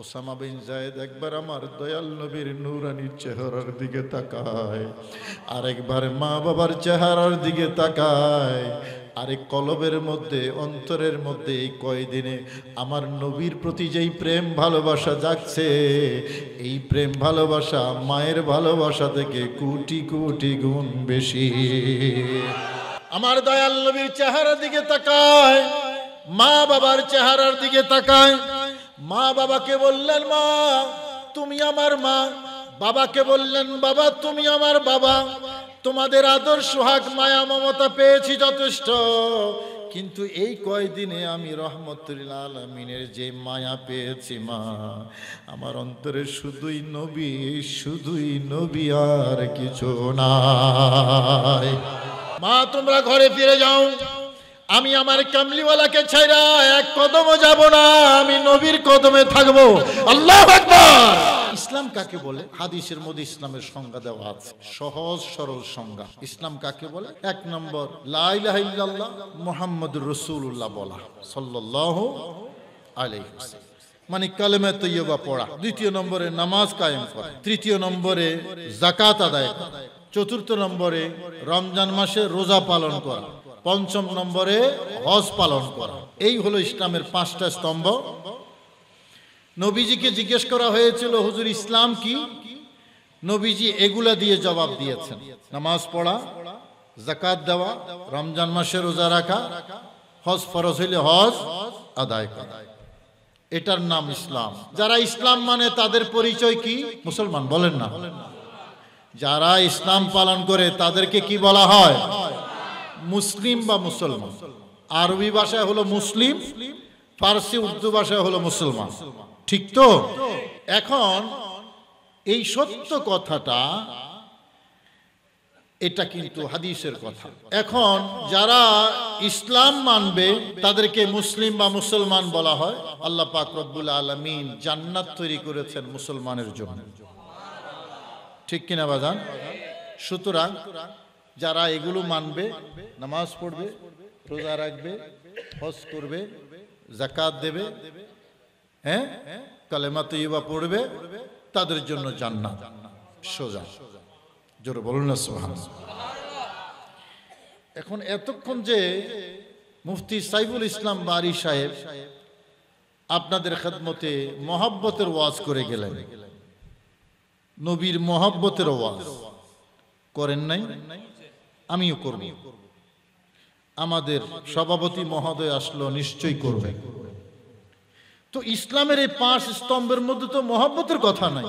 Osama bin Zayed একবার আমার দয়াল নবীর নূরানি চেহারার দিকে তাকায়, আরেকবার মা বাবার চেহারার দিকে তাকায়, আরেক কলবের মধ্যে অন্তরের মধ্যে এই কয়দিনে আমার নবীর প্রতি যেই প্রেম ভালোবাসা জাগছে, এই প্রেম ভালোবাসা মায়ের ভালোবাসা থেকে কোটি কোটি গুণ বেশি। আমার দয়াল নবীর চেহারার দিকে তাকায়, মা বাবার চেহারার দিকে তাকায়। মা বাবাকে বললেন মা তুমি আমার মা, বাবাকে বললেন বাবা তুমি আমার বাবা। তোমাদের আদর সোহাগ মায়া মমতা পেয়েছি যথেষ্ট, কিন্তু এই কয়দিনে আমি রহমতুল আলামিনের যে মায়া পেয়েছি মা, আমার অন্তরে শুধুই নবী, শুধুই নবী, আর কিছু নাই। মা তোমরা ঘরে ফিরে যাও, আমি আমার কামলিওয়ালাকে ছাইরা এক কদমও যাব না, আমি নবীর কদমে থাকবো। আল্লাহু আকবার। ইসলাম কাকে বলে? হাদিসের মধ্যে ইসলামের সংজ্ঞা দেওয়া আছে, সহজ সরল সংজ্ঞা। ইসলাম কাকে বলে? এক নম্বর লা ইলাহা ইল্লাল্লাহ মুহাম্মাদুর রাসূলুল্লাহ বলা, সাল্লাল্লাহু আলাইহি ওয়াসাল্লাম, মানে কালেমা তৈয়বা পড়া। দ্বিতীয় নম্বরে নামাজ কায়েম করা। তৃতীয় নম্বরে যাকাত আদায় করা। চতুর্থ নম্বরে রমজান মাসে রোজা পালন করা। পঞ্চম নম্বরে হজ পালন করা। এই হলো ইসলামের পাঁচটা স্তম্ভ। নবীজিকে জিজ্ঞেস করা হয়েছিল হুজুর ইসলাম কি? নবীজি এগুলা দিয়ে জবাব দিয়েছেন, নামাজ পড়া, যাকাত দেওয়া, রমজান মাসে রোজা রাখা, হজ ফরজ হইলে হজ আদায় করা। এটার নাম ইসলাম। যারা ইসলাম মানে তাদের পরিচয় কি? মুসলমান। বলেন না? যারা ইসলাম পালন করে তাদেরকে কি বলা হয়? মুসলিম বা মুসলমান। আরবি ভাষায় হলো মুসলিম, ফার্সি উর্দু ভাষায় হলো মুসলমান। ঠিক তো? এখন এই সত্য কথাটা, এটা কিন্তু হাদিসের কথা। এখন যারা ইসলাম মানবে তাদেরকে মুসলিম বা মুসলমান বলা হয়। আল্লাহ পাক রব্বুল আলামিন জান্নাত তৈরি করেছেন মুসলমানের জন্য, ঠিক কিনা বাজান? সুতরাং যারা এগুলো মানবে, নামাজ পড়বে, রোজা রাখবে, হজ করবে, যাকাত দেবে, হ্যাঁ, কালেমা তৈয়বা পড়বে, তাদের জন্য জান্নাত সোজা। জোরে বলুন না সুবহানাল্লাহ। এখন এতক্ষণ যে মুফতি সাইফুল ইসলাম বারী সাহেব আপনাদের খেদমতে মহব্বতের ওয়াজ করে গেলেন, নবীর মহব্বতের ওয়াজ করেন নাই? আমিও করব। আমাদের সভাপতি মহোদয় আসলো, নিশ্চয়ই করবে। তো ইসলামের এই পাঁচ স্তম্ভের মধ্যে তো মহব্বতের কথা নাই।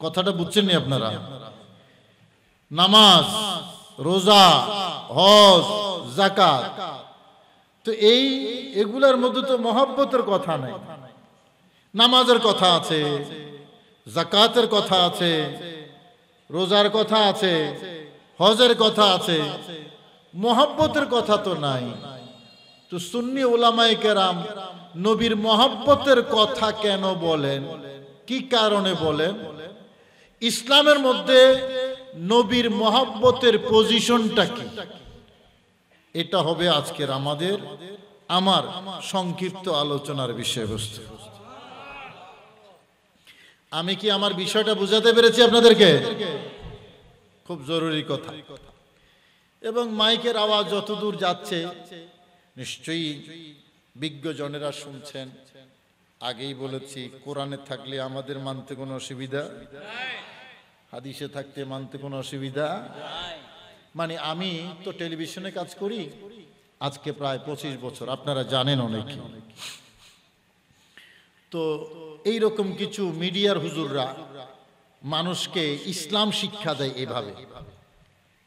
কথাটা বুঝছেন নি আপনারা? নামাজ, রোজা, হজ, যাকাত, তো এগুলার মধ্যে তো মহব্বতের কথা নাই। নামাজের কথা আছে, যাকাতের কথা আছে, রোজার কথা আছে, হজের কথা আছে, মহব্বতের কথা তো নাই। তো সুন্নি উলামায়ে কেরাম নবীর মহব্বতের কথা কেন বলেন, কি কারণে বলেন? ইসলামের মধ্যে নবীর মহব্বতের পজিশনটা কি, এটা হবে আজকের আমার সংক্ষিপ্ত আলোচনার বিষয়বস্তু। আমি কি আমার বিষয়টা বুঝাতে পেরেছি আপনাদেরকে? খুব জরুরি কথা। এবং মাইকের আওয়াজ যতদূর যাচ্ছে নিশ্চয়ই বিজ্ঞজনেরা শুনছেন। আগেই বলেছি, কোরআনে থাকলে আমাদের মানতে কোনো অসুবিধা, হাদিসে থাকতে মানতে কোনো অসুবিধা। মানে আমি তো টেলিভিশনে কাজ করি আজকে প্রায় 25 বছর, আপনারা জানেন অনেকে। তো এইরকম কিছু মিডিয়ার হুজুররা মানুষকে ইসলাম শিক্ষা দেয় এভাবে,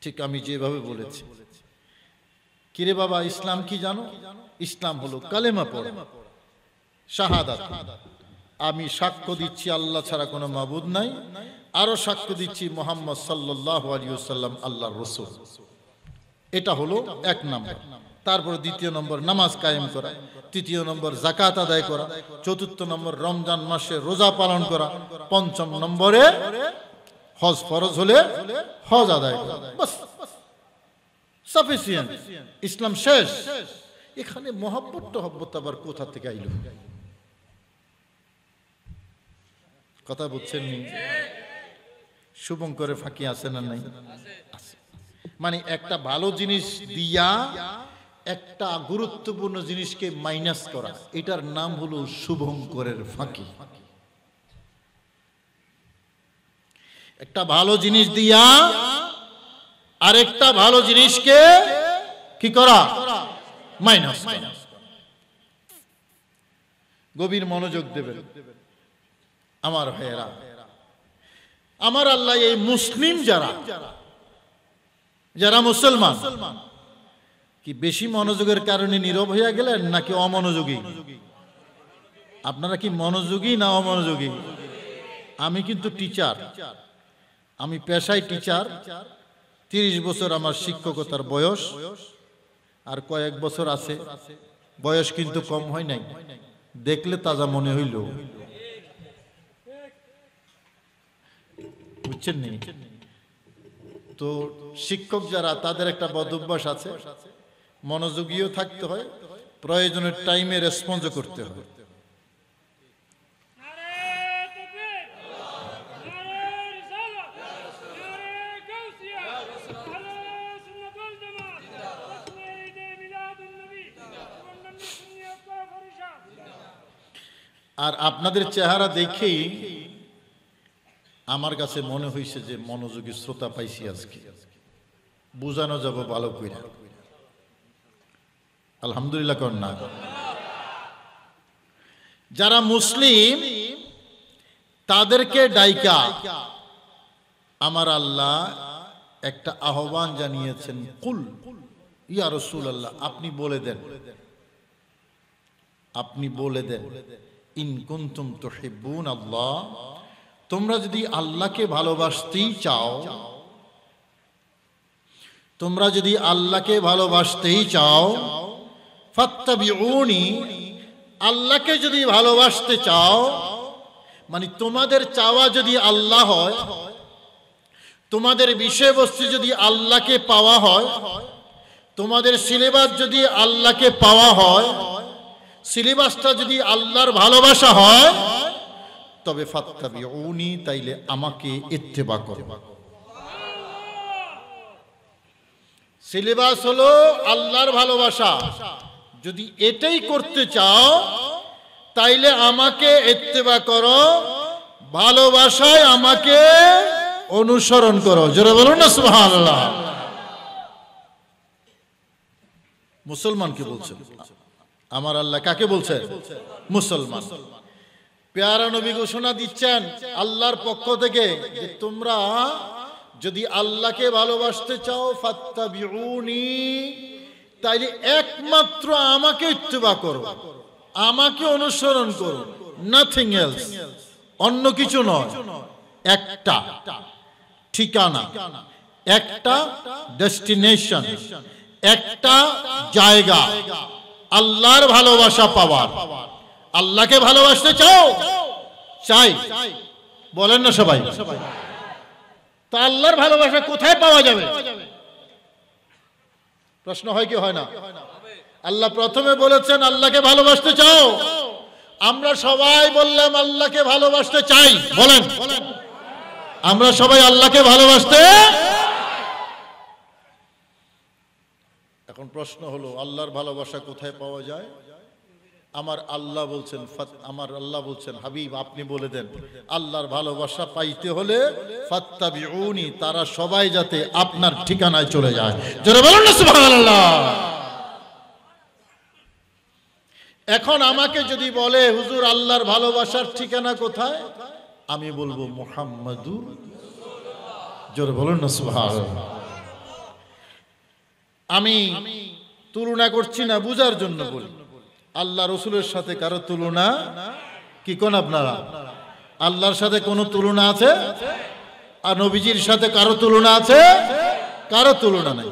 ঠিক আমি যেভাবে বলেছি। কিরে বাবা, ইসলাম কি জানো? ইসলাম হলো কালেমা পড়া, শাহাদাত, আমি সাক্ষ্য দিচ্ছি আল্লাহ ছাড়া কোনো মাবুদ নাই, আরো সাক্ষ্য দিচ্ছি মুহাম্মদ সাল্লাল্লাহু আলাইহি ওয়াসাল্লাম আল্লাহর রাসূল। এটা হলো এক নম্বর। তারপর দ্বিতীয় নম্বর নামাজ কায়েম করা, তৃতীয় নম্বর যাকাত আদায় করা, চতুর্থ নম্বর রমজান মাসে রোজা পালন করা, পঞ্চম নম্বরে হজ ফরজ হলে হজ আদায় করা। বাস, সাফিসিয়েন্ট। ইসলাম শেষ। এখানে মহব্বত টহব্বত আবার কোথা থেকে আইল? কথা বুঝছেন নি? শুভঙ্করে ফাঁকি আছে না নাই? মানে একটা ভালো জিনিস দিয়া একটা গুরুত্বপূর্ণ জিনিসকে মাইনাস করা, এটার নাম হলো শুভঙ্করের ফাঁকি। একটা ভালো জিনিস দিয়া আরেকটা ভালো জিনিসকে কি করা? মাইনাস। গভীর মনোযোগ দেবেন আমার ভাইয়েরা। আমার আল্লাহ এই মুসলিম যারা মুসলমান কি বেশি মনোযোগের কারণে নীরব হয়ে গেলেন নাকি অমনোযোগী? আপনারা কি মনোযোগী না অমনোযোগী? আমি কিন্তু টিচার, আমি পেশায় টিচার। 30 বছর আমার শিক্ষকতার বয়স, আর কয়েক বছর আছে। বয়স কিন্তু কম হয় নাই, দেখলে তাজা মনে হইল। বুঝছেন নি? তো শিক্ষক যারা, তাদের একটা বদ অভ্যাস আছে, মনোযোগীও থাকতে হয়, প্রয়োজনের টাইমে রেসপন্সও করতে হয়। আর আপনাদের চেহারা দেখেই আমার কাছে মনে হয়েছে যে মনোযোগী শ্রোতা পাইছি আজকে, বুঝানো যাব ভালো কইরা। আলহামদুলিল্লাহ কর না? যারা মুসলিম তাদেরকে ডাইকা আমার আল্লাহ একটা আহ্বান জানিয়েছেন, কুল ইয়া রাসূলুল্লাহ, আপনি বলে দেন, আপনি বলে দেন, ইন কুনতুম তুহিব্বুন আল্লাহ, তোমরা যদি আল্লাহকে ভালোবাসতেই চাও, তোমরা যদি আল্লাহকে ভালোবাসতেই চাও, ফাত্তাবিউনি, আল্লাহকে যদি ভালোবাসতে চাও, মানে তোমাদের চাওয়া যদি আল্লাহ হয়, তোমাদের বিষয়বস্তু যদি আল্লাহকে পাওয়া হয়, তোমাদের সিলেবাস যদি আল্লাহকে পাওয়া হয়, সিলেবাসটা যদি আল্লাহর ভালোবাসা হয়, তবে ফাত্তাবিউনি, তাইলে আমাকে ইত্তেবা করো। সিলেবাস হলো আল্লাহর ভালোবাসা, যদি এটাই করতে চাও তাইলে আমাকে ইত্তেবা করো, ভালোবাসায় আমাকে অনুসরণ করো। জোরে বলুন না সুবহানাল্লাহ। মুসলমানকে বলছেন আমার আল্লাহ, কাকে বলছেন? মুসলমান। পেয়ারা নবী ঘোষণা দিচ্ছেন আল্লাহর পক্ষ থেকে যে তোমরা যদি আল্লাহকে ভালোবাসতে চাও, ফাত্তাবিউনি, তাইলে একমাত্র আমাকে ইত্তেবা করো, আমাকে অনুসরণ করো, নাথিং এলস, অন্য কিছু নয়। একটা ঠিকানা, একটা ডেস্টিনেশন, একটা জায়গা আল্লাহর ভালোবাসা পাওয়ার। আল্লাহকে ভালোবাসতে চাও? চাই, বলেন না সবাই। তা আল্লাহর ভালোবাসা কোথায় পাওয়া যাবে? প্রশ্ন হয় কি হয় না? আল্লাহ প্রথমে বলেছেন আল্লাহকে ভালোবাসতে চাও, আমরা সবাই বললাম আল্লাহকে ভালোবাসতে চাই। বলেন, আমরা সবাই আল্লাহকে ভালোবাসতে। এখন প্রশ্ন হলো আল্লাহর ভালোবাসা কোথায় পাওয়া যায়? আমার আল্লাহ বলছেন হাবিব আপনি বলে দেন, আল্লাহর ভালোবাসা পাইতে হলে ফাত্তাবিউনি, তারা সবাই যাতে আপনার ঠিকানায় চলে যায়। জোরে বলুন না সুবহানাল্লাহ। এখন আমাকে যদি বলে হুজুর আল্লাহর ভালোবাসার ঠিকানা কোথায়, আমি বলবো মুহাম্মাদুর। জোরে বলুন না সুবহানাল্লাহ। আমি তুলনা করছি না, বুঝার জন্য বলি। আল্লাহ রসুলের সাথে কারো তুলনা কি কোন আপনারা? আল্লাহর সাথে কোনো তুলনা আছে? আর নবীজির সাথে কারো তুলনা আছে? কারো তুলনা নাই।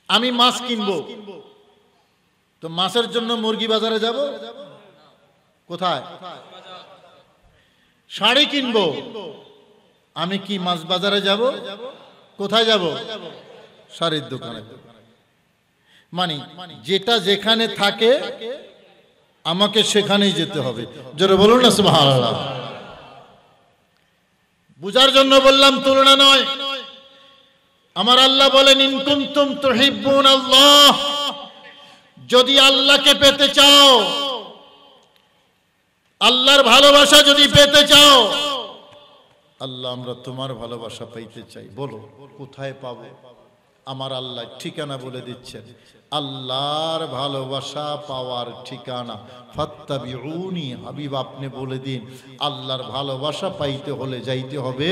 আমি মাছ কিনবো, তো মাছের জন্য মুরগি বাজারে যাব, কোথায়? শাড়ি কিনবো, আমি কি মাছ বাজারে যাব? কোথায় যাব? শাড়ির দোকানে। মানে যেটা যেখানে থাকে আমাকে সেখানেই যেতে হবে। জোরে বলুন না সুবহানাল্লাহ। বুঝার জন্য বললাম, তুলনা নয়। আমার আল্লাহ বলেন, ইন কুনতুম তুহিব্বুনাল্লাহ, যদি আল্লাহকে পেতে চাও, আল্লাহর ভালোবাসা যদি পেতে চাও, আল্লাহ আমরা তোমার ভালোবাসা পাইতে চাই। বলো কোথায় পাবো? আমার আল্লাহ ঠিকানা বলে দিচ্ছেন। আল্লাহর ভালোবাসা পাওয়ার ঠিকানা ফাত্তাবিউনি, হাবিব আপনি বলে দিন, আল্লাহর ভালোবাসা পাইতে হলে যাইতে হবে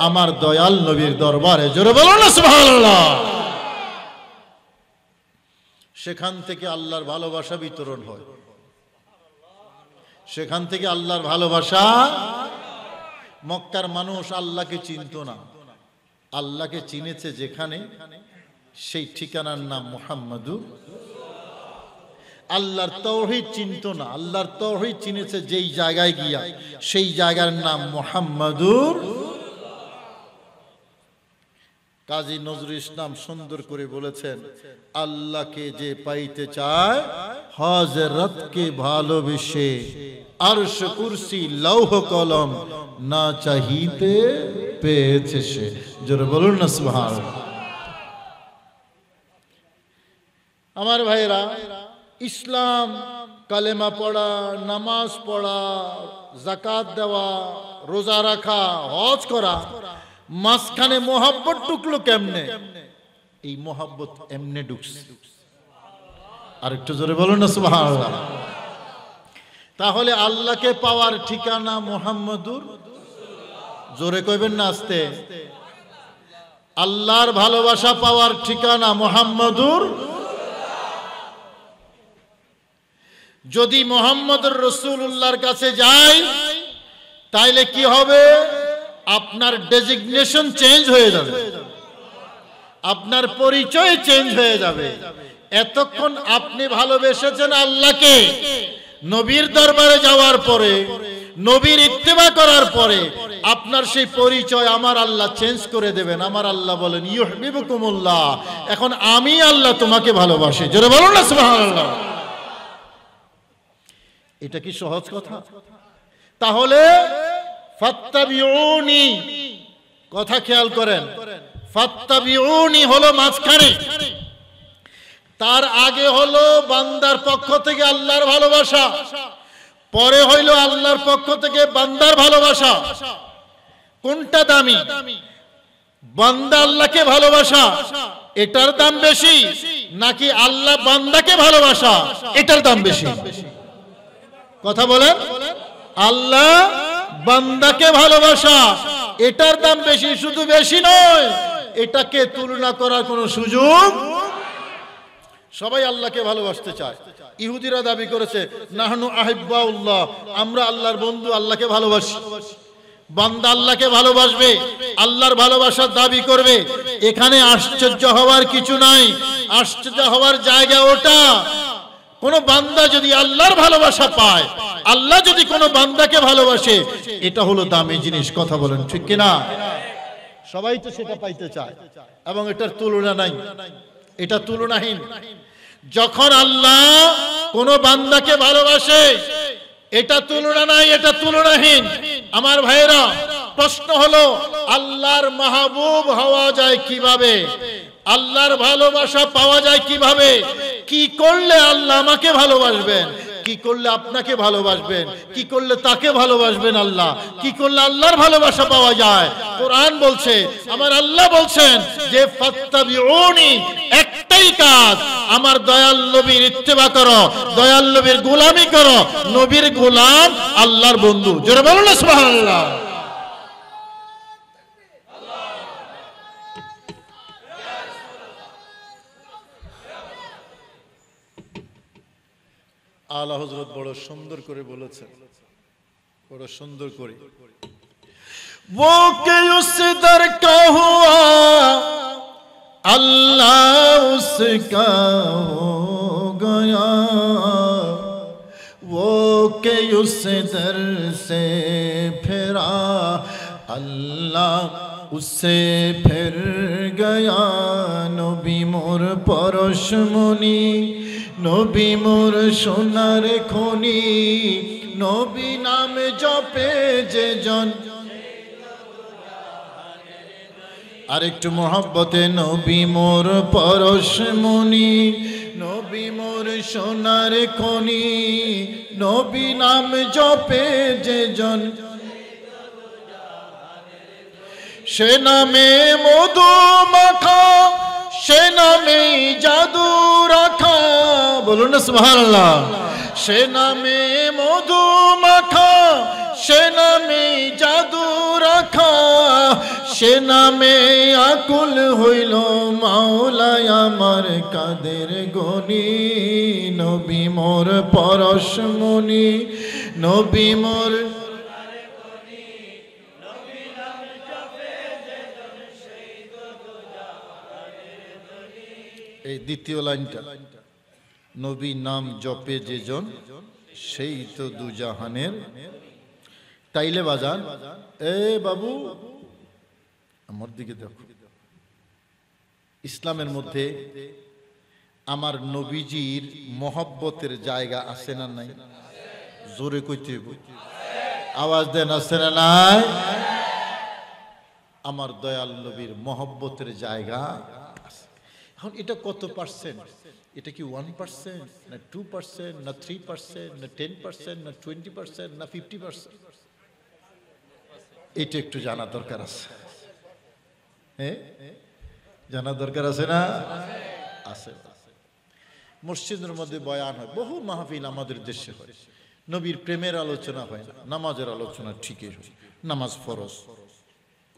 আমার দয়াল নবীর দরবারে। জোরে বলো না সুবহানাল্লাহ। সেখান থেকে আল্লাহর ভালোবাসা বিতরণ হয়, সেখান থেকে আল্লাহর ভালোবাসা। মক্কার মানুষ আল্লাহকে চিনত না, আল্লাহকে চিনেছে যেখানে, সেই ঠিকানার নাম মুহাম্মাদুর। আল্লাহর তাওহীদ চিনত না, আল্লাহর তাওহীদ চিনেছে যেই জায়গায় গিয়া, সেই জায়গার নাম মুহাম্মাদুর। কাজী নজরুল ইসলাম সুন্দর করে বলেছেন, আল্লাহকে যে পাইতে চায় হযরতকে ভালোবেসে, আরশ কুরসি লৌহ কলম না চাহিতে পেয়েছে সে। জোরে বলুন না সুবহানাল্লাহ। আমার ভাইরা, ইসলাম কালেমা পড়া, নামাজ পড়া, যাকাত দেওয়া, রোজা রাখা, হজ করা, মাঝখানে মোহাব্বত ঢুকলো কেমনে? এই মোহাব্বত এমনে ঢুকছে। আর একটু জোরে বলুন না সুবহানাল্লাহ। তাহলে আল্লাহকে পাওয়ার ঠিকানা মুহাম্মাদুর। জোরে কইবেন না আস্তে। আল্লাহর ভালোবাসা পাওয়ার ঠিকানা মুহাম্মাদুর। যদি মুহাম্মদুর রাসূলুল্লাহর কাছে যাই, তাইলে কি হবে? আপনার ডেজিগনেশন চেঞ্জ হয়ে যাবে, আপনার পরিচয় চেঞ্জ হয়ে যাবে। এতক্ষণ আপনি ভালোবেসেছেন আল্লাহকে, নবীর দরবারে যাওয়ার পরে, নবীর ইত্তেবা করার পরে আপনার সেই পরিচয় আমার আল্লাহ চেঞ্জ করে দেবেন। আমার আল্লাহ বলেন, ইউহিব্বুকুমুল্লাহ, এখন আমি আল্লাহ তোমাকে ভালোবাসি। জোরে বলুন না সুবহানাল্লাহ। এটা কি সহজ কথা? তাহলে ফাত্তাবিউনি, কথা খেয়াল করেন, ফাত্তাবিউনি হলো মাঝখানে, তার আগে হলো বান্দার পক্ষ থেকে আল্লাহর ভালোবাসা, পরে হইল আল্লাহর পক্ষ থেকে বান্দার ভালোবাসা। কোনটা দামি? বান্দা আল্লাহকে ভালোবাসা, এটার দাম বেশি, নাকি আল্লাহ বান্দাকে ভালোবাসা, এটার দাম বেশি? কথা বলেন। আল্লাহ বান্দাকে ভালোবাসা, এটার দাম বেশি। শুধু বেশি নয়, এটাকে তুলনা করার কোনো সুযোগ। সবাই আল্লাহকে ভালোবাসতে চায়। ইহুদিরা দাবি করেছে, নাহনু আহিব্বাউল্লাহ, আমরা আল্লাহর বন্ধু, আল্লাহকে ভালোবাসি। বান্দা আল্লাহকে ভালোবাসবে, আল্লাহর ভালোবাসার দাবি করবে। এখানে আশ্চর্য হওয়ার কিছু নাই। আশ্চর্য হওয়ার জায়গা ওটা, কোন বান্দা যদি আল্লাহর ভালোবাসা পায়, আল্লাহ যদি কোনো বান্দাকে ভালোবাসে, এটা হলো দামি জিনিস। কথা বলেন ঠিক কিনা? সবাই তো সেটা পাইতে চায়, এবং এটার তুলনা নাই, এটা তুলনাহীন। যখন আল্লাহ কোন বান্দাকে ভালোবাসে, এটা তুলনা নাই, এটা তুলনাহীন। আমার ভাইরা, প্রশ্ন হলো, আল্লাহর মাহবুব হওয়া যায় কিভাবে? আল্লাহর ভালোবাসা পাওয়া যায় কিভাবে? কি করলে আল্লাহ আমাকে ভালোবাসবেন? কি করলে আপনাকে ভালোবাসবেন? কি করলে তাকে ভালোবাসবেন আল্লাহ? কি করলে আল্লাহর ভালোবাসা পাওয়া যায়? কোরআন বলছে, আমার আল্লাহ বলছেন যে ফাত্তাবিউনি, একটাই কাজ, আমার দয়াল নবীর ইত্তেবা করো, দয়াল নবীর গোলামি করো। নবীর গোলাম আল্লাহর বন্ধু। জোরে বলুন না সুবহানাল্লাহ। আলা হযরত বড় সুন্দর করে বলেছেন, বড় সুন্দর করে। वो के उस दर का हुआ अल्लाह उसका हो गया, वो के उस दर से फिरा अल्लाह उससे फिर गया। नबी मोर পরশমণি, নবী মোর সোনার খনি, নবী নাম জপে যে জন। আরেকটু মোহব্বতে, নবী মোর পরশমণি, নবী মোর সোনার খনি, নবী নাম জপে যে জন, সে নামে মধু মাখা, সে নামে জাদু রাখা। বলুন না সুবহানাল্লাহ। সে নামে মধু মাখা, সে নামে জাদু রাখা, সে নামে আকুল হইল মাওলায় আমার কাদের গনি। নবী মোর পরশমণি, নবী মোর। এই দ্বিতীয় লাইনটা, নবী নাম জপে যে জন সেই তো দুজাহানের। তাইলে বাজান, এ বাবু আমার দিকে দেখো, ইসলামের মধ্যে আমার নবীজির মহব্বতের জায়গা আছে না নাই? জোরে কইতে আওয়াজ দেন, আছে না নাই? আমার দয়াল নবীর মহব্বতের জায়গা আছে। এখন এটা কত পার্সেন্ট? এটা কি 1%, না 2%, না 3%, না 10%, না 20%, না 50%? এটা একটু জানা দরকার আছে। হ্যাঁ, জানা দরকার আছে না? আছে। মসজিদের মধ্যে বয়ান হয়, বহু মাহফিল আমাদের দেশে হয়, নবীর প্রেমের আলোচনা হয় না, নামাজের আলোচনা ঠিকই হয়। নামাজ ফরজ,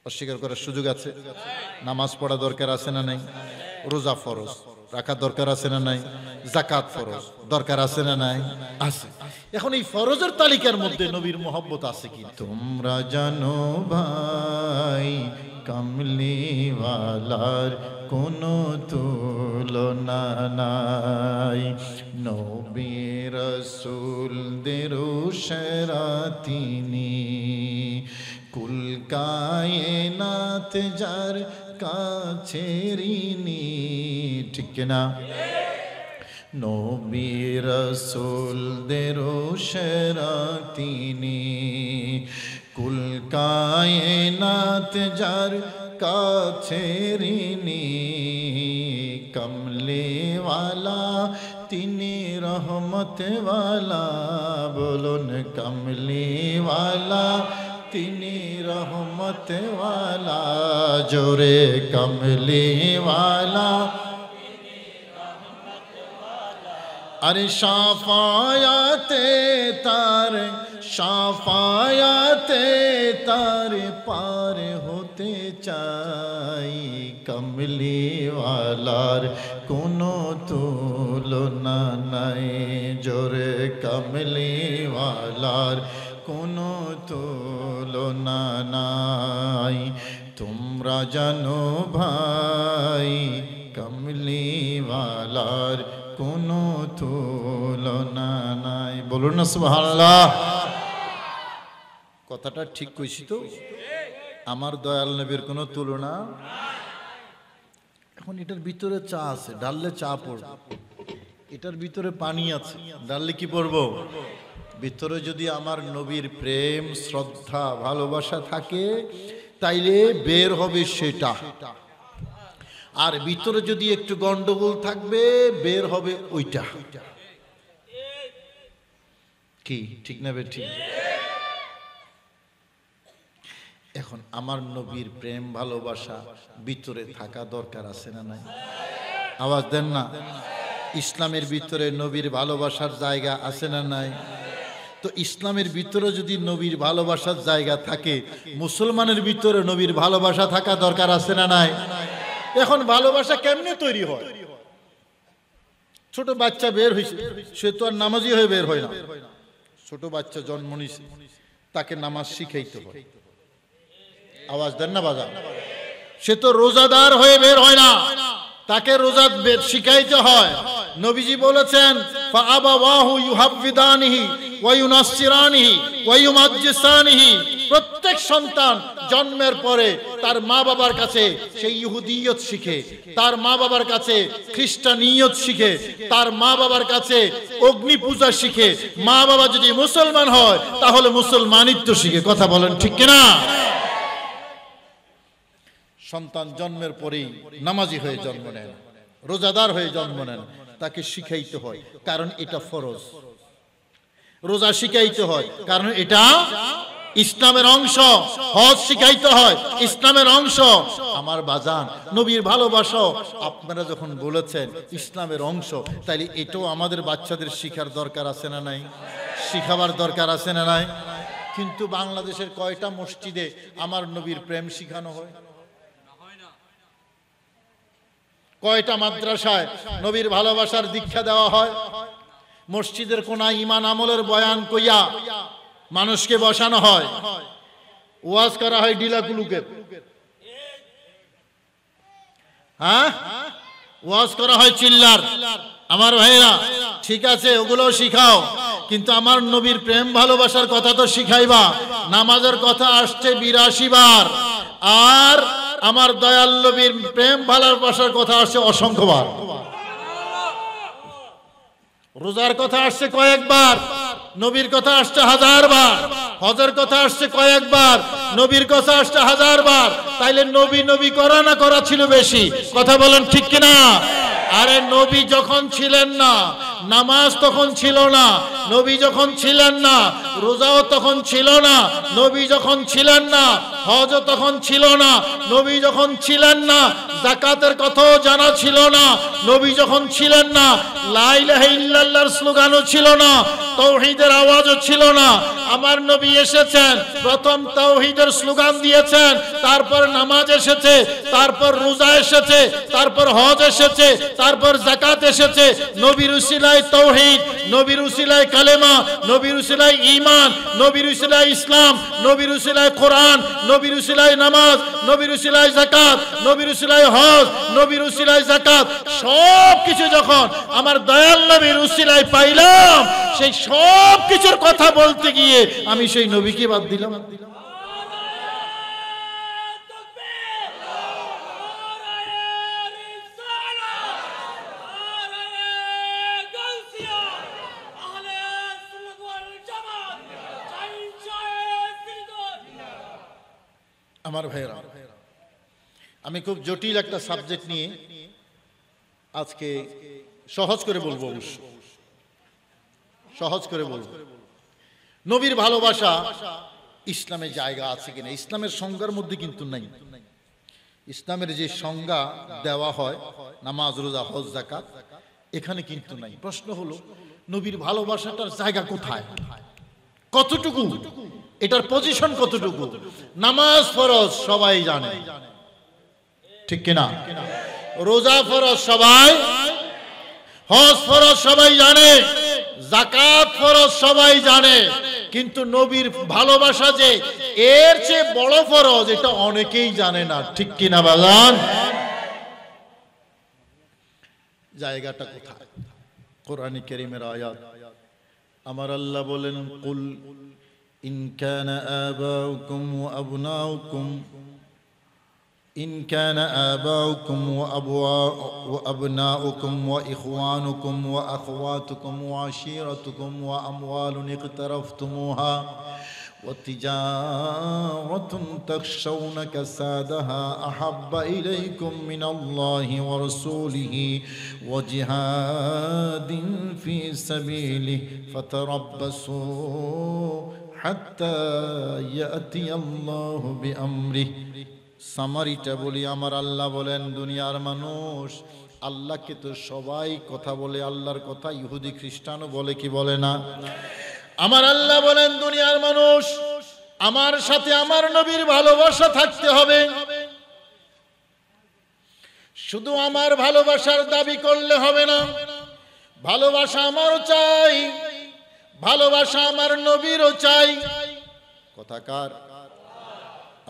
অস্বীকার করার সুযোগ আছে? নামাজ পড়া দরকার আছে না নাই? রোজা ফরজ, রাখা দরকার আছে না নাই? যাকাত ফরজ, দরকার আছে না নাই? আছে। এখন এই ফরজের তালিকার মধ্যে নবীর মহব্বত আছে কি? তোমরা জানো ভাই, কামলিওয়ালার কোনো তুলনা নাই। নবী রাসূলদের সেরা তিনি, কুল কায়নাত যার কাছে ঋণী। ঠিক কিনা? নবী রাসূলদের সেরা তিনি, কুল কায়নাত যার কাছে ঋণী। কমলেওয়ালা তিনি, রহমতওয়ালা। বলুন কমলেওয়ালা তিনি, রহমতওয়ালা। জোরে কমলেওয়ালা। আরে শাফায়াতে তার, শাফায়াতে তার পার হতে চাই। কমলিওয়ালার কোনো তুলনা নাই। জোরে কমলিওয়ালার কোনো তুলনা নাই। তোমরা জানো ভাই, কমলিওয়ালার কোনো তুলনা নাই। বলুন না সুবহানাল্লাহ। কথাটা ঠিক কইছি তো? আমার দয়াল নবীর কোনো তুলনা। এখন এটার ভিতরে চা আছে, ডাললে চা পড়বে। এটার ভিতরে পানি আছে, ডাললে কি পড়বো? ভিতরে যদি আমার নবীর প্রেম, শ্রদ্ধা, ভালোবাসা থাকে তাইলে বের হবে সেটা। আর ভিতরে যদি একটু গন্ডগোল থাকবে, বের হবে ওইটা। কি ঠিক না ঠিক? এখন আমার নবীর প্রেম ভালোবাসা ভিতরে থাকা দরকার আছে না নাই? আওয়াজ দেন না। ইসলামের ভিতরে নবীর ভালোবাসার জায়গা আছে না নাই? তো ইসলামের ভিতরে যদি নবীর ভালোবাসার জায়গা থাকে, মুসলমানের ভিতরে নবীর ভালোবাসা থাকা দরকার আছে না নাই? এখন ভালোবাসা কেমনে তৈরি হয়? ছোট বাচ্চা বের হয়েছে, সে তো আর নামাজি হয়ে বের হয় না। ছোট বাচ্চা জন্ম নিছে, তাকে নামাজ শিখাইতে হয়। আওয়াজ দেন না বাজার। সে তো রোজাদার হয়ে বের হয় না, তাকে রোজা শিখাইতে হয়। নবীজি বলেছেন, ফাআবাওয়াহু ইউহাব্বিদানিহি ওয়া ইউনাসসিরানিহি ওয়া ইউমাজ্জিসানিহি। প্রত্যেক সন্তান জন্মের পরে তার মা বাবার কাছে সেই ইহুদিয়ত শিখে, তার মা বাবার কাছে খ্রিস্টানিয়ত শিখে, তার মা বাবার কাছে অগ্নি পূজা শিখে। মা বাবা যদি মুসলমান হয় তাহলে মুসলমানিত্ব শিখে। কথা বলেন ঠিক কিনা? সন্তান জন্মের পরেই নামাজি হয়ে জন্ম নেন, রোজাদার হয়ে জন্ম নেন, তাকে শিখাইতে হয়, কারণ এটা ফরজ। রোজা শিখাইতে হয় কারণ এটা ইসলামের অংশ। হজ শিখাইতে হয়, ইসলামের অংশ। আমার বাজান, নবীর ভালোবাসা আপনারা যখন বলেছেন ইসলামের অংশ, তাইলে এটাও আমাদের বাচ্চাদের শিখার দরকার আছে না নাই? শিখাবার দরকার আছে না নাই? কিন্তু বাংলাদেশের কয়টা মসজিদে আমার নবীর প্রেম শিখানো হয়? কয়টা মাদ্রাসায় নবীর ভালোবাসার দীক্ষা দেওয়া হয়? মসজিদের কোনায় ঈমান আমলের বয়ান কইয়া মানুষকে বসানো হয়, ওয়াজ করা হয় ডিলাকুলুকে, হ্যাঁ, ওয়াজ করা হয় চিল্লার। আমার ভাইরা, ঠিক আছে, ওগুলো শিখাও, কিন্তু আমার নবীর প্রেম ভালোবাসার কথা তো শিখাইবা। নামাজের কথা আসছে 82 বার, আর আমার দয়াল নবীর প্রেম ভালোবাসার কথা আসছে অসংখ্যবার। রোজার কথা আসছে কয়েকবার, নবীর কথা আসছে 1000 বার। হজের কথা আসছে কয়েকবার, নবীর কথা আসছে 1000 বার। তাইলে নবী নবী করা না করা ছিল বেশি? কথা বলেন ঠিক কিনা? আরে নবী যখন ছিলেন না, নামাজ তখন ছিল না। নবী যখন ছিলেন না, রোজাও তখন ছিল না। নবী যখন ছিলেন না, হজও তখন ছিল না। নবী যখন ছিলেন না, যাকাতের কথাও জানা ছিল না। নবী যখন ছিলেন না, লা ইলাহা ইল্লাল্লাহর স্লোগানও ছিল না, তাওহীদের আওয়াজও ছিল না। আমার নবী এসেছেন, প্রথম তাওহীদের স্লোগান দিয়েছেন, তারপর নামাজ এসেছে, তারপর রোজা এসেছে, তারপর হজ এসেছে, তারপর যাকাত এসেছে। নবীর উসিলায় তাওহীদ, নবীর উসিলায় কালেমা, নবীর উসিলায় ঈমান, নবীর উসিলায় ইসলাম, নবীর উসিলায় কোরআন, নবীর উসিলায় নামাজ, নবীর উসিলায় যাকাত, নবীর উসিলায় হজ, নবীর উসিলায় যাকাত, সব কিছু যখন আমার দয়াল নবীর উসিলায় পাইলাম, সেই সব কিছুর কথা বলতে গিয়ে আমি সেই নবীকে বাদ দিলাম। আমার ভাইরা, আমি খুব জটিল একটা সাবজেক্ট নিয়ে আজকে সহজ করে বলবো, অবশ্য সহজ করে বলবো। নবীর ভালোবাসা ইসলামের জায়গা আছে কিনা? ইসলামের সংজ্ঞার মধ্যে কিন্তু নাই। ইসলামের যে সংজ্ঞা দেওয়া হয় নামাজ, রোজা, হজ, যাকাত, এখানে কিন্তু নাই। প্রশ্ন হলো নবীর ভালোবাসাটার জায়গা কোথায়, কতটুকু, এটার পজিশন কতটুকু? নামাজ ফরজ সবাই জানে, ঠিক কিনা? রোজা ফরজ সবাই, হজ ফরজ সবাই জানে, যাকাত ফরজ সবাই জানে, কিন্তু নবীর ভালোবাসা যে এর চেয়ে বড় ফরজ, এটা অনেকেই জানে না, ঠিক কিনা বাজান? জায়গাটা কোথায়? কোরআন কারীমের আয়াত, আমার আল্লাহ বলেন, কুল ইন কানা আবাউকুম ওয়া আবনাউকুম إن كان آباؤكم وأبناؤكم وإخوانكم وأخواتكم وعشيرتكم وأموال اقترفتموها وتجارة تخشون كسادها أحب إليكم من الله ورسوله وجهاد في سبيله فتربصوا حتى يأتي الله بأمره। সামারিটা বলি, আমার আল্লাহ বলেন, দুনিয়ার মানুষ আল্লাহকে তো সবাই কথা বলে, আল্লাহর কথা ইহুদি খ্রিস্টানও বলে, কি বলে না? আমার আল্লাহ বলেন, দুনিয়ার মানুষ আমার সাথে আমার নবীর ভালোবাসা থাকতে হবে। শুধু আমার ভালোবাসার দাবি করলে হবে না, ভালোবাসা আমারও চাই, ভালোবাসা আমার নবীরও চাই। কথাকার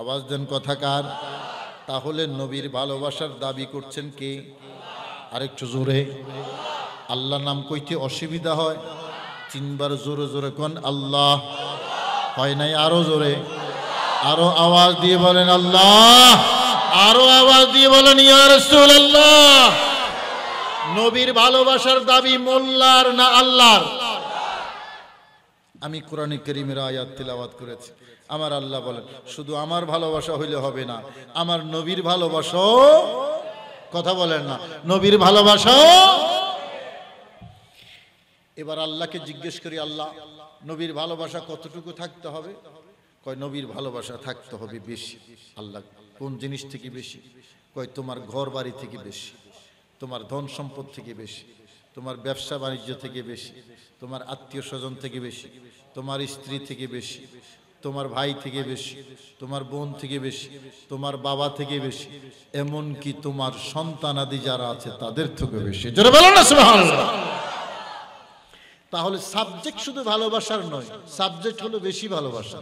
আওয়াজ দেন, কথাকার। তাহলে নবীর ভালোবাসার দাবি করছেন কে? আরেকটু জোরে। আল্লাহ নাম কইতে অসুবিধা হয়? 3 বার জোরে জোরে কোন আল্লাহ। হয় নাই? আরো জোরে। আরো আওয়াজ দিয়ে বলেন আল্লাহ, আরো আওয়াজ দিয়ে বলেন ইয়া রাসূলুল্লাহ। নবীর ভালোবাসার দাবি মোল্লার না আল্লাহর? আমি কোরআনে কারীমের আয়াত তেলাওয়াত করেছি। আমার আল্লাহ বলেন শুধু আমার ভালোবাসা হইলে হবে না, আমার নবীর ভালোবাসা, কথা বলেন না, নবীর ভালোবাসা। এবার আল্লাহকে জিজ্ঞেস করি, আল্লাহ নবীর ভালোবাসা কতটুকু থাকতে হবে? কয় নবীর ভালোবাসা থাকতে হবে বেশি। আল্লাহ কোন জিনিস থেকে বেশি? কয় তোমার ঘর বাড়ি থেকে বেশি, তোমার ধন সম্পদ থেকে বেশি, তোমার ব্যবসা বাণিজ্য থেকে বেশি, তোমার আত্মীয় স্বজন থেকে বেশি, তোমার স্ত্রী থেকে বেশি, তোমার ভাই থেকে বেশি, তোমার বোন থেকে বেশি, তোমার বাবা থেকে বেশি, এমনকি তোমার সন্তানাদি যারা আছে তাদের থেকে বেশি। জোরে বলো না সুবহানাল্লাহ। তাহলে সাবজেক্ট শুধু ভালোবাসার নয়, সাবজেক্ট হলো বেশি ভালোবাসা।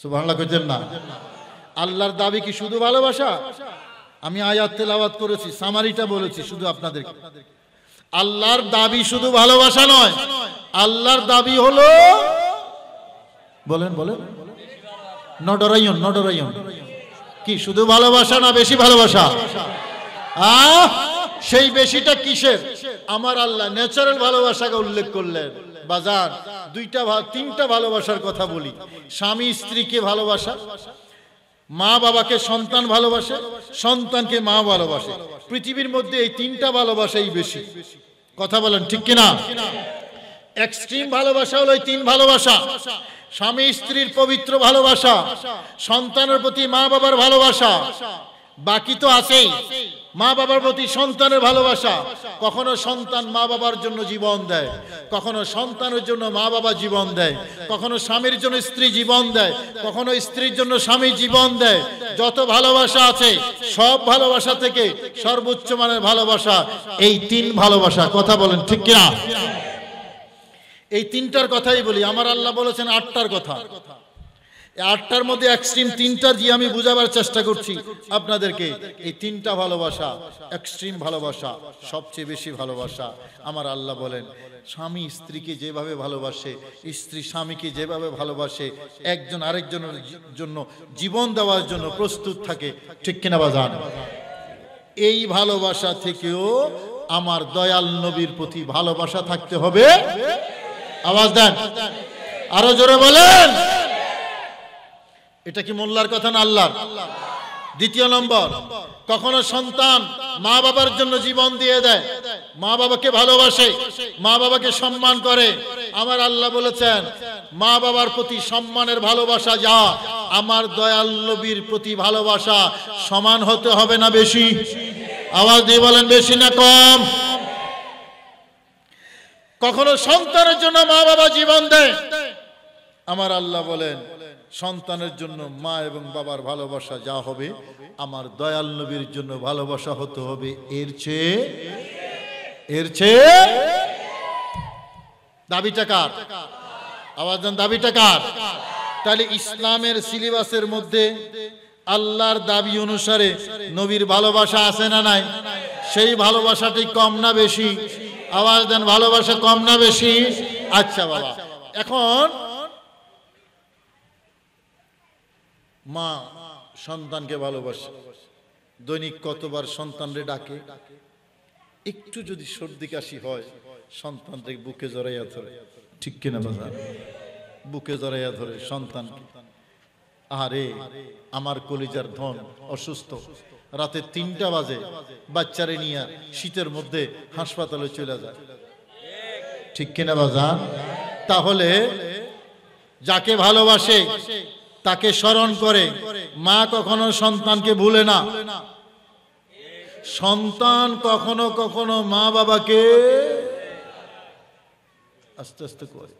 সুবহানাল্লাহ কইতেন না? আল্লাহর দাবি কি শুধু ভালোবাসা? আমি আয়াত তেলাওয়াত করেছি, সামারিটা বলেছি শুধু আপনাদের। আল্লাহর দাবি শুধু ভালোবাসা নয়, আল্লাহর দাবি হলো, বলেন বলেন, নডরাইয়ন নডরাইয়ন, কি শুধু ভালোবাসা না বেশি ভালোবাসা? সেই বেশিটা কিসের? আমার আল্লাহ ন্যাচারাল ভালোবাসাকে উল্লেখ করলেন। বাজার তিনটা ভালোবাসার কথা বলি। স্বামী স্ত্রীকে ভালোবাসা, মা বাবাকে সন্তান ভালোবাসে, সন্তানকে মা ভালোবাসে। পৃথিবীর মধ্যে এই তিনটা ভালোবাসাই বেশি। কথা বলেন ঠিক কিনা? এক্সট্রিম ভালোবাসা হলো এই তিন ভালোবাসা। স্বামী স্ত্রীর পবিত্র ভালোবাসা, সন্তানের প্রতি মা বাবার ভালোবাসা, বাকি তো আছেই মা বাবার প্রতি সন্তানের ভালোবাসা। কখনো সন্তান মা বাবার জন্য জীবন দেয়, কখনো সন্তানের জন্য মা বাবা জীবন দেয়, কখনো স্বামীর জন্য স্ত্রী জীবন দেয়, কখনো স্ত্রীর জন্য স্বামী জীবন দেয়। যত ভালোবাসা আছে সব ভালোবাসা থেকে সর্বোচ্চ মানের ভালোবাসা এই তিন ভালোবাসা। কথা বলেন ঠিক কিনা? এই তিনটার কথাই বলি। আমার আল্লাহ বলেছেন আটটার কথা। আটটার মধ্যে এক্সট্রিম তিনটা দিয়ে আমি বুঝাবার চেষ্টা করছি আপনাদেরকে। এই তিনটা ভালোবাসা, এক্সট্রিম ভালোবাসা, সবচেয়ে বেশি ভালোবাসা। আমার আল্লাহ বলেন স্বামী স্ত্রীকে যেভাবে ভালোবাসে, স্ত্রী স্বামীকে যেভাবে ভালোবাসে, একজন আরেকজনের জন্য জীবন দেওয়ার জন্য প্রস্তুত থাকে। ঠিক কিনা বাজান? এই ভালোবাসা থেকেও আমার দয়াল নবীর প্রতি ভালোবাসা থাকতে হবে। আওয়াজ দেন, আরো জোরে বলেন। এটা কি মোল্লার কথা না আল্লাহর? দ্বিতীয় নম্বর, কখনো সন্তান মা বাবার জন্য জীবন দিয়ে দেয়, মা বাবাকে ভালোবাসে, মা বাবাকে সম্মান করে। আমার আল্লাহ বলেছেন মা বাবার প্রতি সম্মানের ভালোবাসা যা, আমার দয়াল নবীর প্রতি ভালোবাসা সমান হতে হবে না বেশি? আওয়াজ দিয়ে বলেন বেশি না কম? কখনো সন্তানের জন্য মা বাবা জীবন দেয়, আমার আল্লাহ বলেন সন্তানের জন্য মা এবং বাবার ভালোবাসা যা হবে, আমার দয়াল নবীর জন্য ভালোবাসা হতে হবে এর চেয়ে। দাবিটা কার? আওয়াজ দেন, দাবিটা কার? তাহলে ইসলামের সিলেবাসের মধ্যে আল্লাহর দাবি অনুসারে নবীর ভালোবাসা আছে না নাই? সেই ভালোবাসাটি কম না বেশি? আওয়াজ দেন, ভালোবাসা কম না বেশি? আচ্ছা বাবা, এখন মা সন্তানকে ভালোবাসে, দৈনিক কতবার সন্তানরে ডাকে? একটু যদি সর্দি কাশি হয় সন্তানকে বুকে জড়াইয়া ধরে। ঠিক কিনা বাজার? বুকে জড়াইয়া ধরে সন্তানকে। আরে আমার কলিজার ধন অসুস্থ, রাতে ৩টা বাজে বাচ্চারে নিয়ে শীতের মধ্যে হাসপাতালে চলে যায়। ঠিক কিনা বাজান? তাহলে যাকে ভালোবাসে তাকে স্মরণ করে। মা কখনো সন্তানকে ভুলে না, সন্তান কখনো কখনো মা বাবাকে আস্তে আস্তে করে।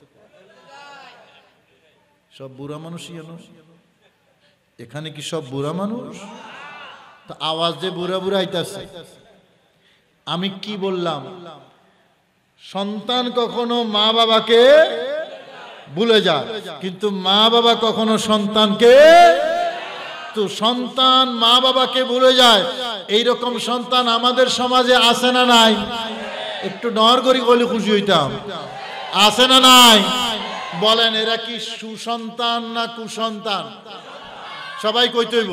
সব বুড়া মানুষই এখানে কি সব বুড়া মানুষ? তো আওয়াজ যে বুড়া বুড়া আইতাছে। আমি কি বললাম? সন্তান কখনো মা বাবাকে ভুলে যায়, কিন্তু মা বাবা কখনো সন্তানকে, তো সন্তান মা বাবাকে ভুলে যায়। এইরকম সন্তান আমাদের সমাজে আছে না নাই? একটু ডর করি বলে খুশি হইতাম। আছে না নাই? বলেন এরা কি সুসন্তান না কুসন্তান? সবাই কইতে হইব।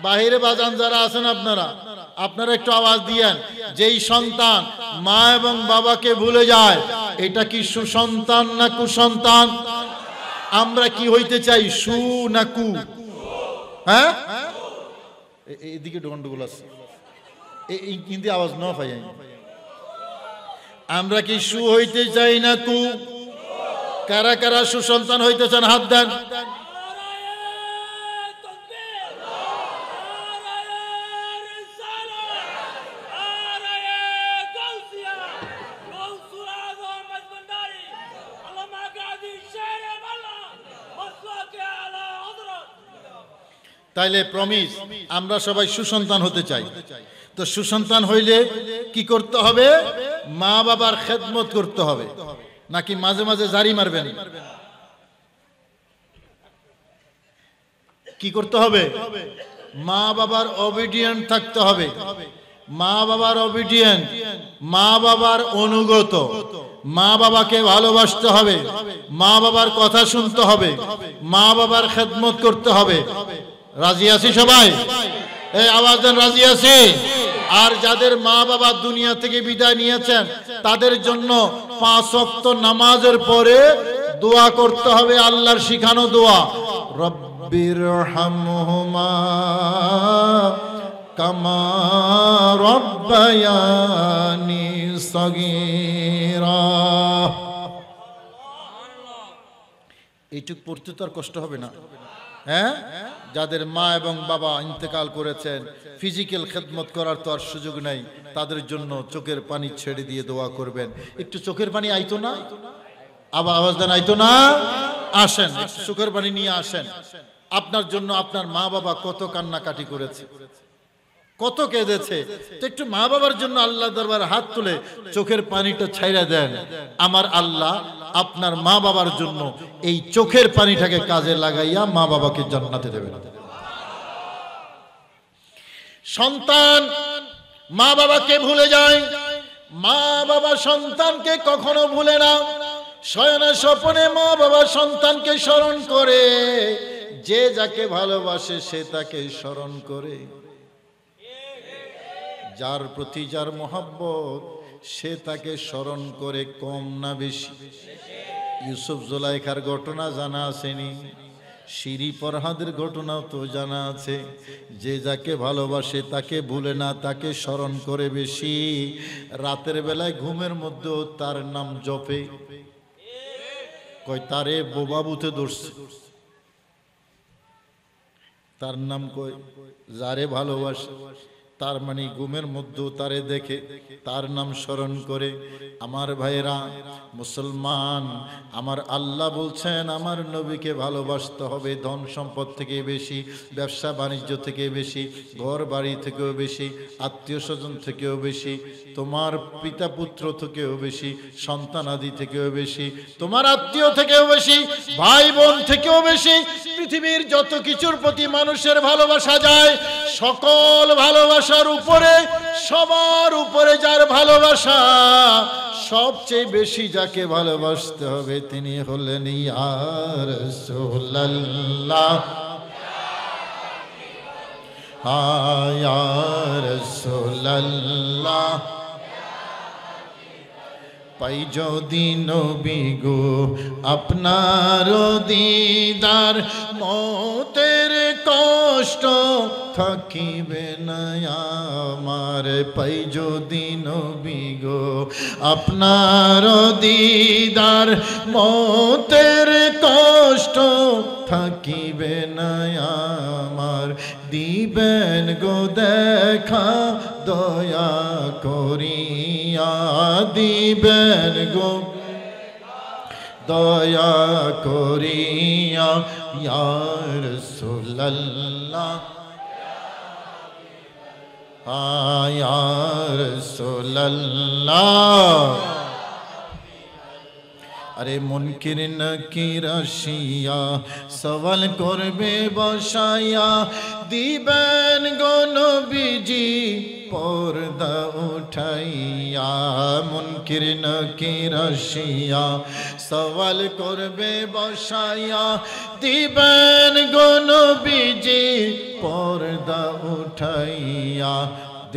বাহিরে বাজান যারা আছেন আপনারা একটু আওয়াজ দিয়েন। যেই সন্তান মা এবং বাবাকে ভুলে যায় এটা কি সুসন্তান না কুসন্তান? আমরা কি হইতে চাই, সু না কু? হ্যাঁ, এইদিকে গন্ডগোল আছে, কিন্তু আওয়াজ ন পাই। আমরা কি সু হইতে চাই না কু? কারা কারা সুসন্তান হইতে চান হাত দেন। তাইলে প্রমিস আমরা সবাই সুসন্তান হতে চাই। তো সুসন্তান হইলে কি করতে হবে? মা বাবার খেদমত করতে হবে, নাকি মাঝে মাঝে জারি মারবেন? কি করতে হবে? মা বাবার অবিডিয়েন্ট থাকতে হবে। মা বাবার অবিডিয়েন্ট, মা বাবার অনুগত, মা বাবাকে ভালোবাসতে হবে, মা বাবার কথা শুনতে হবে, মা বাবার খেদমত করতে হবে। রাজি আছি সবাই? এই আওয়াজ দেন, রাজি আছি? আর যাদের মা বাবা দুনিয়া থেকে বিদায় নিয়েছেন তাদের জন্য 5 ওয়াক্ত নামাজের পরে দোয়া করতে হবে, আল্লাহর শিখানো দোয়া, রব্বিরহামহুমা কামা রব্বায়ানি সগীরা। এইটুক পড়তে তো আর কষ্ট হবে না। হ্যাঁ, যাদের মা এবং বাবা ইন্তেকাল করেছেন ফিজিক্যাল খেদমত করার তো আর সুযোগ নাই, তাদের জন্য চোখের পানি ছেড়ে দিয়ে দোয়া করবেন। একটু চোখের পানি আইতো না? আবার আওয়াজ দেন, আইতো না? আসেন একটু চোখের পানি নিয়ে আসেন। আপনার জন্য আপনার মা বাবা কত কান্নাকাটি করেছে, কত কেঁদেছে। তো একটু মা বাবার জন্য আল্লাহ দরবারে হাত তুলে চোখের পানিটা ছাইড়া দেন। আমার আল্লাহ আপনার মা বাবার জন্য এই চোখের পানিটাকে কাজে লাগাইয়া মা বাবাকে জান্নাতে দেবেন। সন্তান মা বাবাকে ভুলে যায়, মা বাবা সন্তানকে কখনো ভুলে না। শয়নে স্বপনে মা বাবা সন্তানকে স্মরণ করে, যে যাকে ভালোবাসে সে তাকে স্মরণ করে, যার প্রতি যার মহব্বত সে তাকে স্মরণ করে, কম না বেশি? ইউসুফ জুলাইখার ঘটনা জানা আসেনি? শিরি ফরহাদের ঘটনাও তো জানা আছে। যে যাকে ভালোবাসে তাকে ভুলে না, তাকে স্মরণ করে বেশি। রাতের বেলায় ঘুমের মধ্যেও তার নাম জপে। কয় তারে বোবাবুতে ধরছে, তার নাম কয় যারে ভালোবাসে, তার মানে ঘুমের মধ্যেও তারে দেখে তার নাম স্মরণ করে। আমার ভাইরা মুসলমান, আমার আল্লাহ বলছেন আমার নবীকে ভালোবাসতে হবে ধন সম্পদ থেকে বেশি, ব্যবসা বাণিজ্য থেকে বেশি, ঘর বাড়ি থেকেও বেশি, আত্মীয় স্বজন থেকেও বেশি, তোমার পিতা পুত্র থেকেও বেশি, সন্তানাদি থেকেও বেশি, তোমার আত্মীয় থেকেও বেশি, ভাই বোন থেকেও বেশি। পৃথিবীর যত কিছুর প্রতি মানুষের ভালোবাসা যায়, সকল ভালোবাসার উপরে, সবার উপরে যার ভালোবাসা সবচেয়ে বেশি, যাকে ভালোবাসতে হবে তিনি হলেন ইয়া রাসূলুল্লাহ, ইয়া রাসূলুল্লাহ। পাই যদি নবী গো আপনার দিদার, মতের কষ্ট থাকিবে না আমার। পাই যদি নবী গো আপনার দিদার, মতের কষ্ট থাকিবে না আমার। দিবেন গো দেখা দয়া করিয়া, দিবেন গো দয়া করিয়া ইয়া রাসূলুল্লাহ, ইয়া রাসূলুল্লাহ। আরে মুনকির নাকির আসিয়া সওয়াল করবে বসায়া দিবেন গো নবীজি পর্দা উঠাইয়া মুনকির নাকির আসিয়া সওয়াল করবে বসায়া দিবেন গো নবীজি পর্দা উঠাইয়া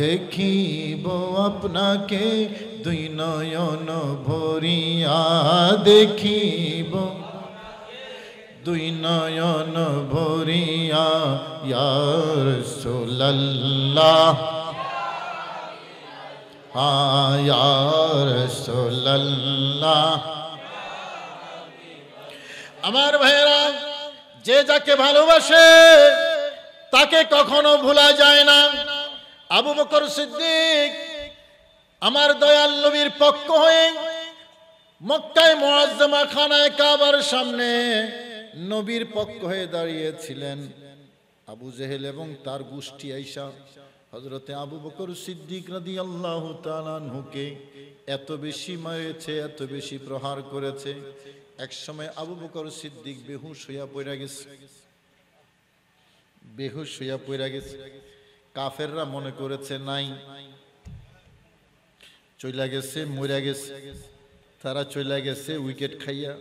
দেখিব আপনাকে দুই নয়ন ভরিয়া দেখিব দুই নয়ন ভরিয়া ইয়া রাসূলুল্লাহ ইয়া রাসূলুল্লাহ। আমার ভাইরা, যে যাকে ভালোবাসে তাকে কখনো ভোলা যায় না। আবু বকর সিদ্দিক আমার দয়াল নবীর পক্ষ হয়ে মক্কায় মুআজ্জামা খানায় কাবার সামনে নবীর পক্ষ হয়ে দাঁড়িয়েছিলেন। আবু জেহেল এবং তার গোষ্ঠী আইসা হযরতে আবু বকর সিদ্দিক রাদিয়াল্লাহু তাআলা আনহুকে এত বেশি মারেছে, এত বেশি প্রহার করেছে। এক সময় আবু বকর সিদ্দিক বেহুশ হইয়া পড়ে গেছে, বেহুশ হইয়া পড়ে গেছে। কাফেররা মনে করেছে নাই, চইলা গেছে, মরে গেছে। তারা চইলা গেছে উইকেট খাইয়া,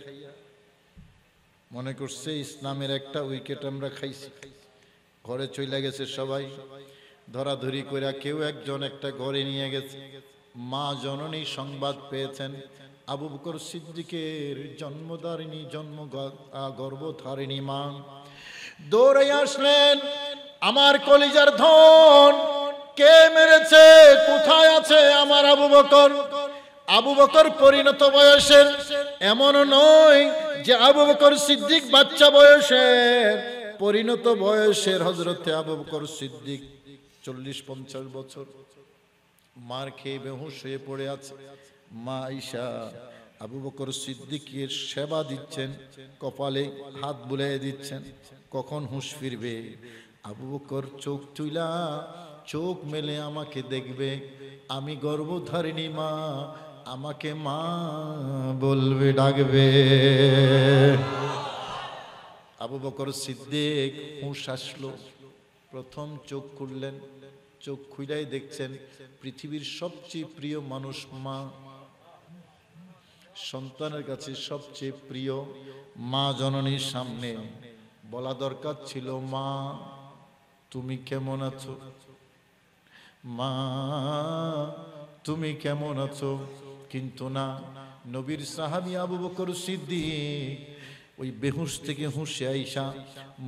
মনে করছে ইসলামের একটা উইকেট আমরা খাইছি। ঘরে চইলা গেছে সবাই, ধরাধরি করে কেউ একজন একটা ঘরে নিয়ে গেছে। মা জননী সংবাদ পেয়েছেন আবু বকর সিদ্দিকের জন্মধারিণী গর্ভধারিণী মা দৌড়ে আসলেন। আমার কলিজার ধন কে মেরেছে, কোথায় আছে আমার আবু বকর? আবু বকর পরিণত বয়সের, এমন নয় যে আবু বকর সিদ্দিক বাচ্চা বয়সের। পরিণত বয়সের হযরতে আবু বকর সিদ্দিক 40-50 বছর মার খেয়ে বেহুশ হয়ে পড়ে আছে। মা আয়েশা আবু বকর সিদ্দিকের সেবা দিচ্ছেন, কপালে হাত বুলিয়ে দিচ্ছেন, কখন হুঁশ ফিরবে। আবু বকর চোখ তুইলা চোখ মেলে আমাকে দেখবে, আমি গর্ভধারিণী মা, আমাকে মা বলবে, ডাকবে। আবু বকর সিদ্দিক হুঁশ আসলো, প্রথম চোখ খুললেন। চোখ খুইলাই দেখছেন পৃথিবীর সবচেয়ে প্রিয় মানুষ মা, সন্তানের কাছে সবচেয়ে প্রিয় মা জননীর সামনে বলা দরকার ছিল, মা তুমি কেমন আছো, মা তুমি কেমন আছো? কিন্তু না, নবীর সাহাবী আবু বকর সিদ্দিক ওই বেহুশ থেকে হুঁশে আইসা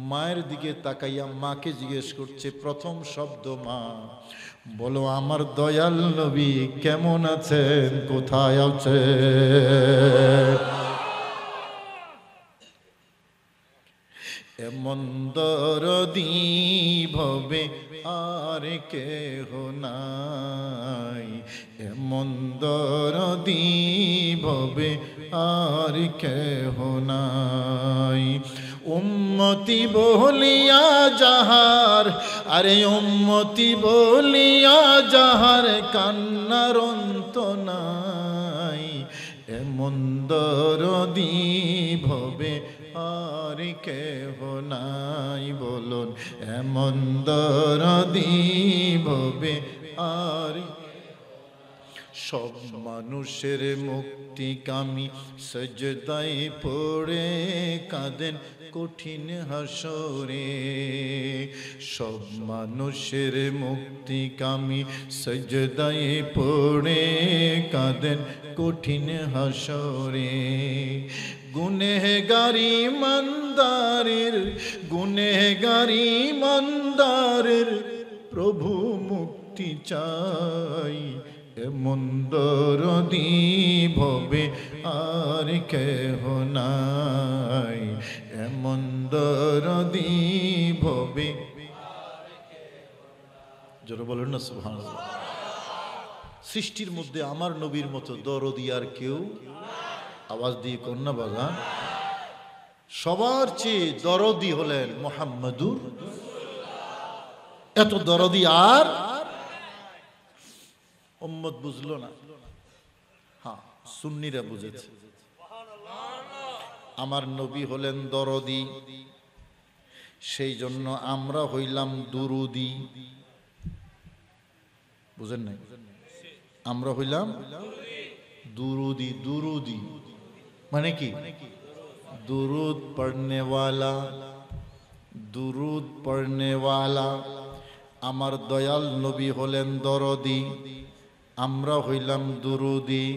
মায়ের দিকে তাকাইয়া মাকে জিজ্ঞেস করছে, প্রথম শব্দ মা। বলো আমার দয়াল নবী কেমন আছেন, কোথায় আছেন? এমন দরদি ভবে আর কেহ নাই, এমন দরদি ভবে আর কেহ নাই। উম্মতি বলিয়া যাহার, আরে উম্মতি বলিয়া যাহার কান্নার অন্ত নাই, এমন দরদি ভবে আর কেহ নাই। বলুন এমন দরদি ভবে আর। সব মানুষের মুক্তি কামি সজদায় পড়ে কাঁদেন কঠিন হাসরে, সব মানুষের মুক্তি কামি সজদায় পড়ে কাঁদেন কঠিন হাসরে। গুনেহগারি মন্দারের, গুনেহগারি মন্দারের প্রভু মুক্তি চাই, এমন দরদি ভবে আর কেহ নাই, এমন দরদি ভবে। জোরে বলেন না সুবহানাল্লাহ। সৃষ্টির মধ্যে আমার নবীর মতো দরদি আর কেউ, আওয়াজ দিয়ে কন্যা বাজান, সবার চেয়ে দরদি হলেন মুহাম্মাদুর। এত দরদি আর উম্মত বুঝলো না, হ্যাঁ সুন্নিরা বুঝেছে। আমার নবী হলেন দরদি, সেই জন্য আমরা হইলাম দুরুদি। বুঝেন নাই? আমরা হইলাম দুরুদি। দুরুদি মানে কি? दुरूद पढ़ने वाला, दुरूद पढ़ने वाला। আমার দয়াল নবী হলেন দরদি, আমরা হইলাম দুরুদি।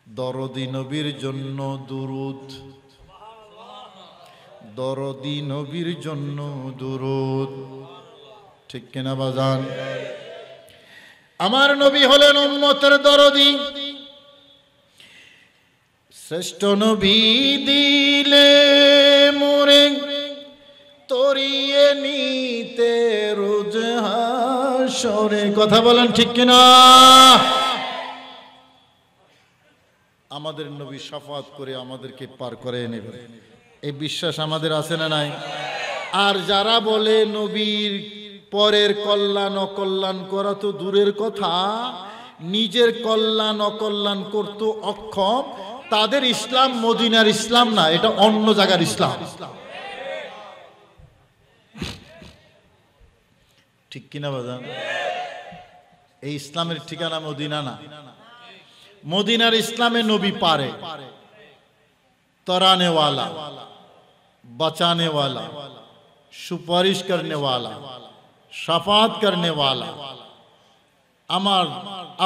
দরদি নবীর জন্য দুরুদ, দরদি নবীর জন্য দুরুদ। ঠিক কিনা বাজান? আমার নবী হলেন উম্মতের দরদি। শ্রেষ্ঠ নবী দিলে মোরে তরিয়ে নিতে রোজ হাসরে। কথা বলেন ঠিক কিনা? আমাদের নবী শাফাত করে আমাদেরকে পার করে নেবে, এই বিশ্বাস আমাদের আছে না নাই? আর যারা বলে নবীর পরের কল্যাণ অকল্যাণ করা তো দূরের কথা, নিজের কল্যাণ অকল্যাণ করতে অক্ষম, তাদের ইসলাম মদিনার ইসলাম না, এটা অন্য জায়গার ইসলাম। ঠিক কিনা বাজান? এই ইসলামের ঠিকানা মদিনা না। মদিনার ইসলামে নবী পারে তরানে वाला, बचाने वाला, সুপারিশ करने वाला, শাফাত करने वाला, আমার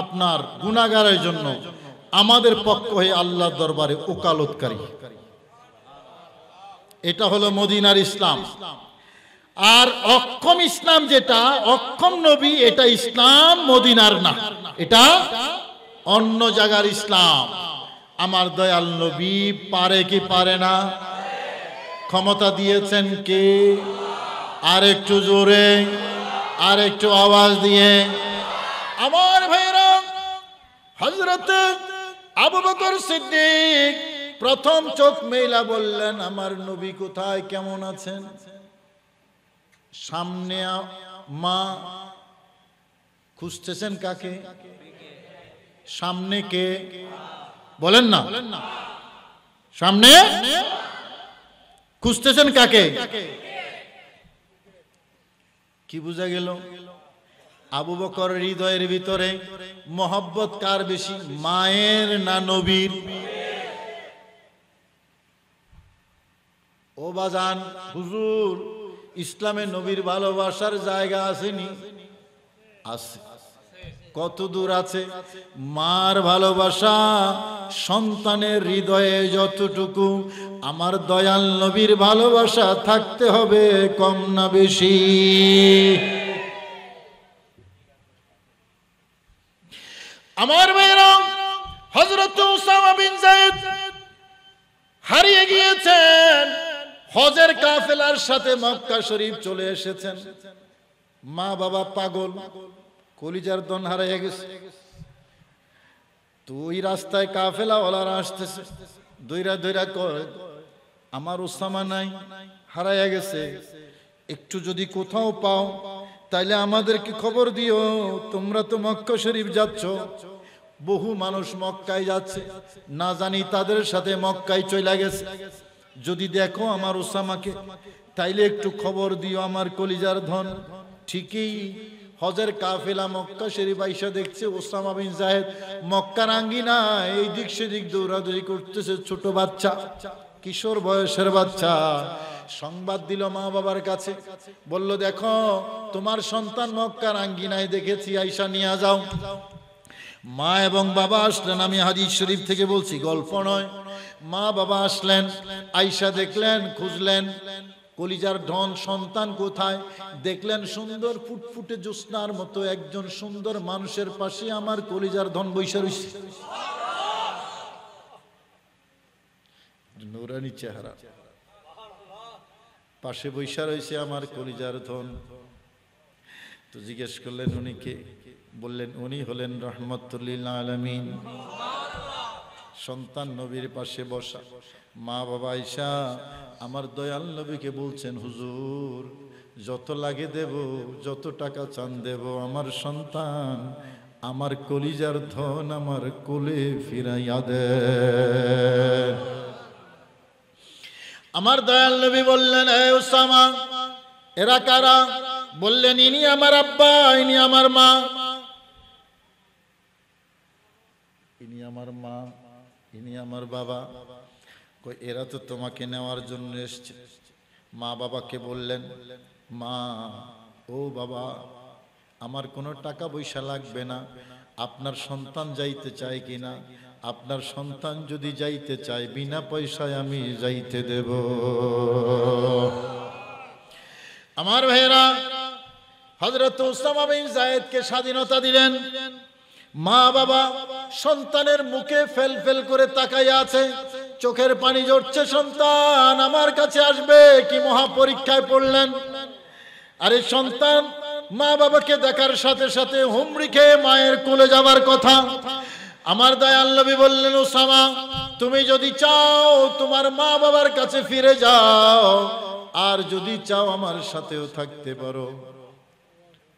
আপনার গুনাহগারের জন্য আমাদের পক্ষ হয়ে আল্লাহর দরবারে ওকালতকারী। এটা হলো মদিনার ইসলাম। আর অক্ষম ইসলাম যেটা, অক্ষম নবী, এটা ইসলাম মদিনার না, এটা অন্য জায়গার ইসলাম। আমার দয়াল নবী পারে কি পারে না? ক্ষমতা দিয়েছেন কে? আর একটু জোরে, আর একটু আওয়াজ দিয়ে। আমার ভাইরা, হযরত আবু বকর সিদ্দিক প্রথম চোখ মেলা বললেন, আমার নবী কোথায়, কেমন আছেন? সামনে মা খুঁজতেছেন কাকে? সামনে কে? বলেন না, সামনে খুঁজতেছেন কাকে? কি বুঝা গেল? আবু বকর হৃদয়ের ভিতরে মোহব্বত কার বেশি, মায়ের না নবীর? ও বাজান, হুজুর ইসলামে নবীর ভালোবাসার জায়গা আসেনি? আছে। কত দূর আছে? মার ভালোবাসা সন্তানের হৃদয়ে যতটুকু, আমার দয়াল নবীর ভালোবাসা থাকতে হবে কম না বেশি? আমার ভাইরা, হযরত উসামা বিন যায়েদ হারিয়ে গিয়েছেন, হজের কাফেলার সাথে মক্কা শরীফ চলে এসেছেন। মা বাবা পাগল, কলিজার দন হারিয়ে গেছে। তুই রাস্তায় কাফেলা ওলারা আসতেছে, দইরা দইরা কয় আমার উসামা নাই, হারাইয়া গেছে, একটু যদি কোথাও পাও তাইলে আমাদেরকে খবর দিও। তোমরা তো মক্কা শরীফ যাচ্ছ, বহু মানুষ মক্কায় যাচ্ছে, না জানি তাদের সাথে মক্কায় চলে গেছে। যদি দেখো আমার উসামাকে তাইলে একটু খবর দিও, আমার কলিজার ধন। ঠিকই হজের কাফেলা মক্কা শরীফ আইসা দেখছে উসামা বিন যায়েদ মক্কার আঙ্গিনা এই দিক সেদিক দৌড়াদৌড়ি করতেছে, ছোট বাচ্চা, কিশোর বয়সের বাচ্চা। সংবাদ দিল মা বাবার কাছে, বলল দেখো তোমার সন্তান মক্কার আঙ্গিনায় দেখেছি, আইসা নিয়ে যাও। মা এবং বাবা আসলেন, আমি হাদিস শরীফ থেকে বলছি, গল্প নয়। মা বাবা আসলেন, আইসা দেখলেন, খুঁজলেন কলিজার ধন সন্তান কোথায়। দেখলেন সুন্দর ফুটফুটে জ্যোৎস্নার মতো একজন সুন্দর মানুষের পাশে আমার কলিজার ধন বৈশা রইছে, নুরানি চেহারা, পাশে বৈশা রয়েছে আমার কলিজার ধন। তো জিজ্ঞেস করলেন উনি কে? বললেন উনি হলেন রাহমাতুল লিল আলামিন। সন্তান নবীর পাশে বসা। মা বাবা আয়েশা আমার দয়াল নবীকে বলছেন, হুজুর যত লাগে দেব, যত টাকা চান দেব, আমার সন্তান আমার কলিজার ধন আমার কোলে ফিরাইয়া দেন। আমার দয়াল নবী বললেন, হে উসামা, এরা কারা? বললেন, ইনি আমার আব্বা, ইনি আমার মা, ইনি আমার মা, ইনি আমার বাবা। কই, এরা তো তোমাকে নেওয়ার জন্য এসছে। মা বাবাকে বললেন, মা, ও বাবা, আমার কোনো টাকা পয়সা লাগবে না, আপনার সন্তান যাইতে চায় কিনা? আপনার সন্তান যদি যাইতে চায়, বিনা পয়সায় আমি যাইতে দেব। আমার ভাইয়েরা, হযরত উসামা বিন যায়েদকে স্বাধীনতা দিলেন। মা বাবা সন্তানের মুখে ফেল ফেল করে তাকাইয়া আছে, চোখের পানি ঝরছে, সন্তান আমার কাছে আসবে, কি মহা পরীক্ষায় পড়লেন। আরে সন্তান মা বাবাকে দেখার সাথে সাথে হুমড়ি খেয়ে মায়ের কোলে যাবার কথা। আমার দয়াল নবী বললেন, উসামা, তুমি যদি চাও তোমার মা বাবার কাছে ফিরে যাও, আর যদি চাও আমার সাথেও থাকতে পারো।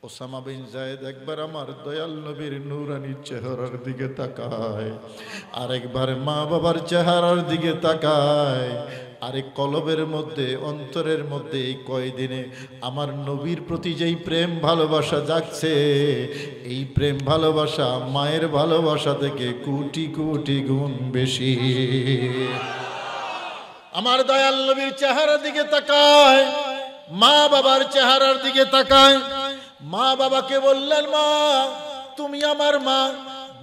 ওসামা বিন যায়েদ একবার আমার দয়াল নবীর নূরানি চেহারার দিকে তাকায়, আরেকবার মা বাবার চেহারার দিকে তাকায়। আরেক কলবের মধ্যে, অন্তরের মধ্যে এই কয়দিনে আমার নবীর প্রতি যেই প্রেম ভালোবাসা জাগছে, এই প্রেম ভালোবাসা মায়ের ভালোবাসা থেকে কোটি কোটি গুণ বেশি। আমার দয়াল নবীর চেহারার দিকে তাকায়, মা বাবার চেহারার দিকে তাকায়। মা বাবাকে বললেন, মা তুমি আমার মা।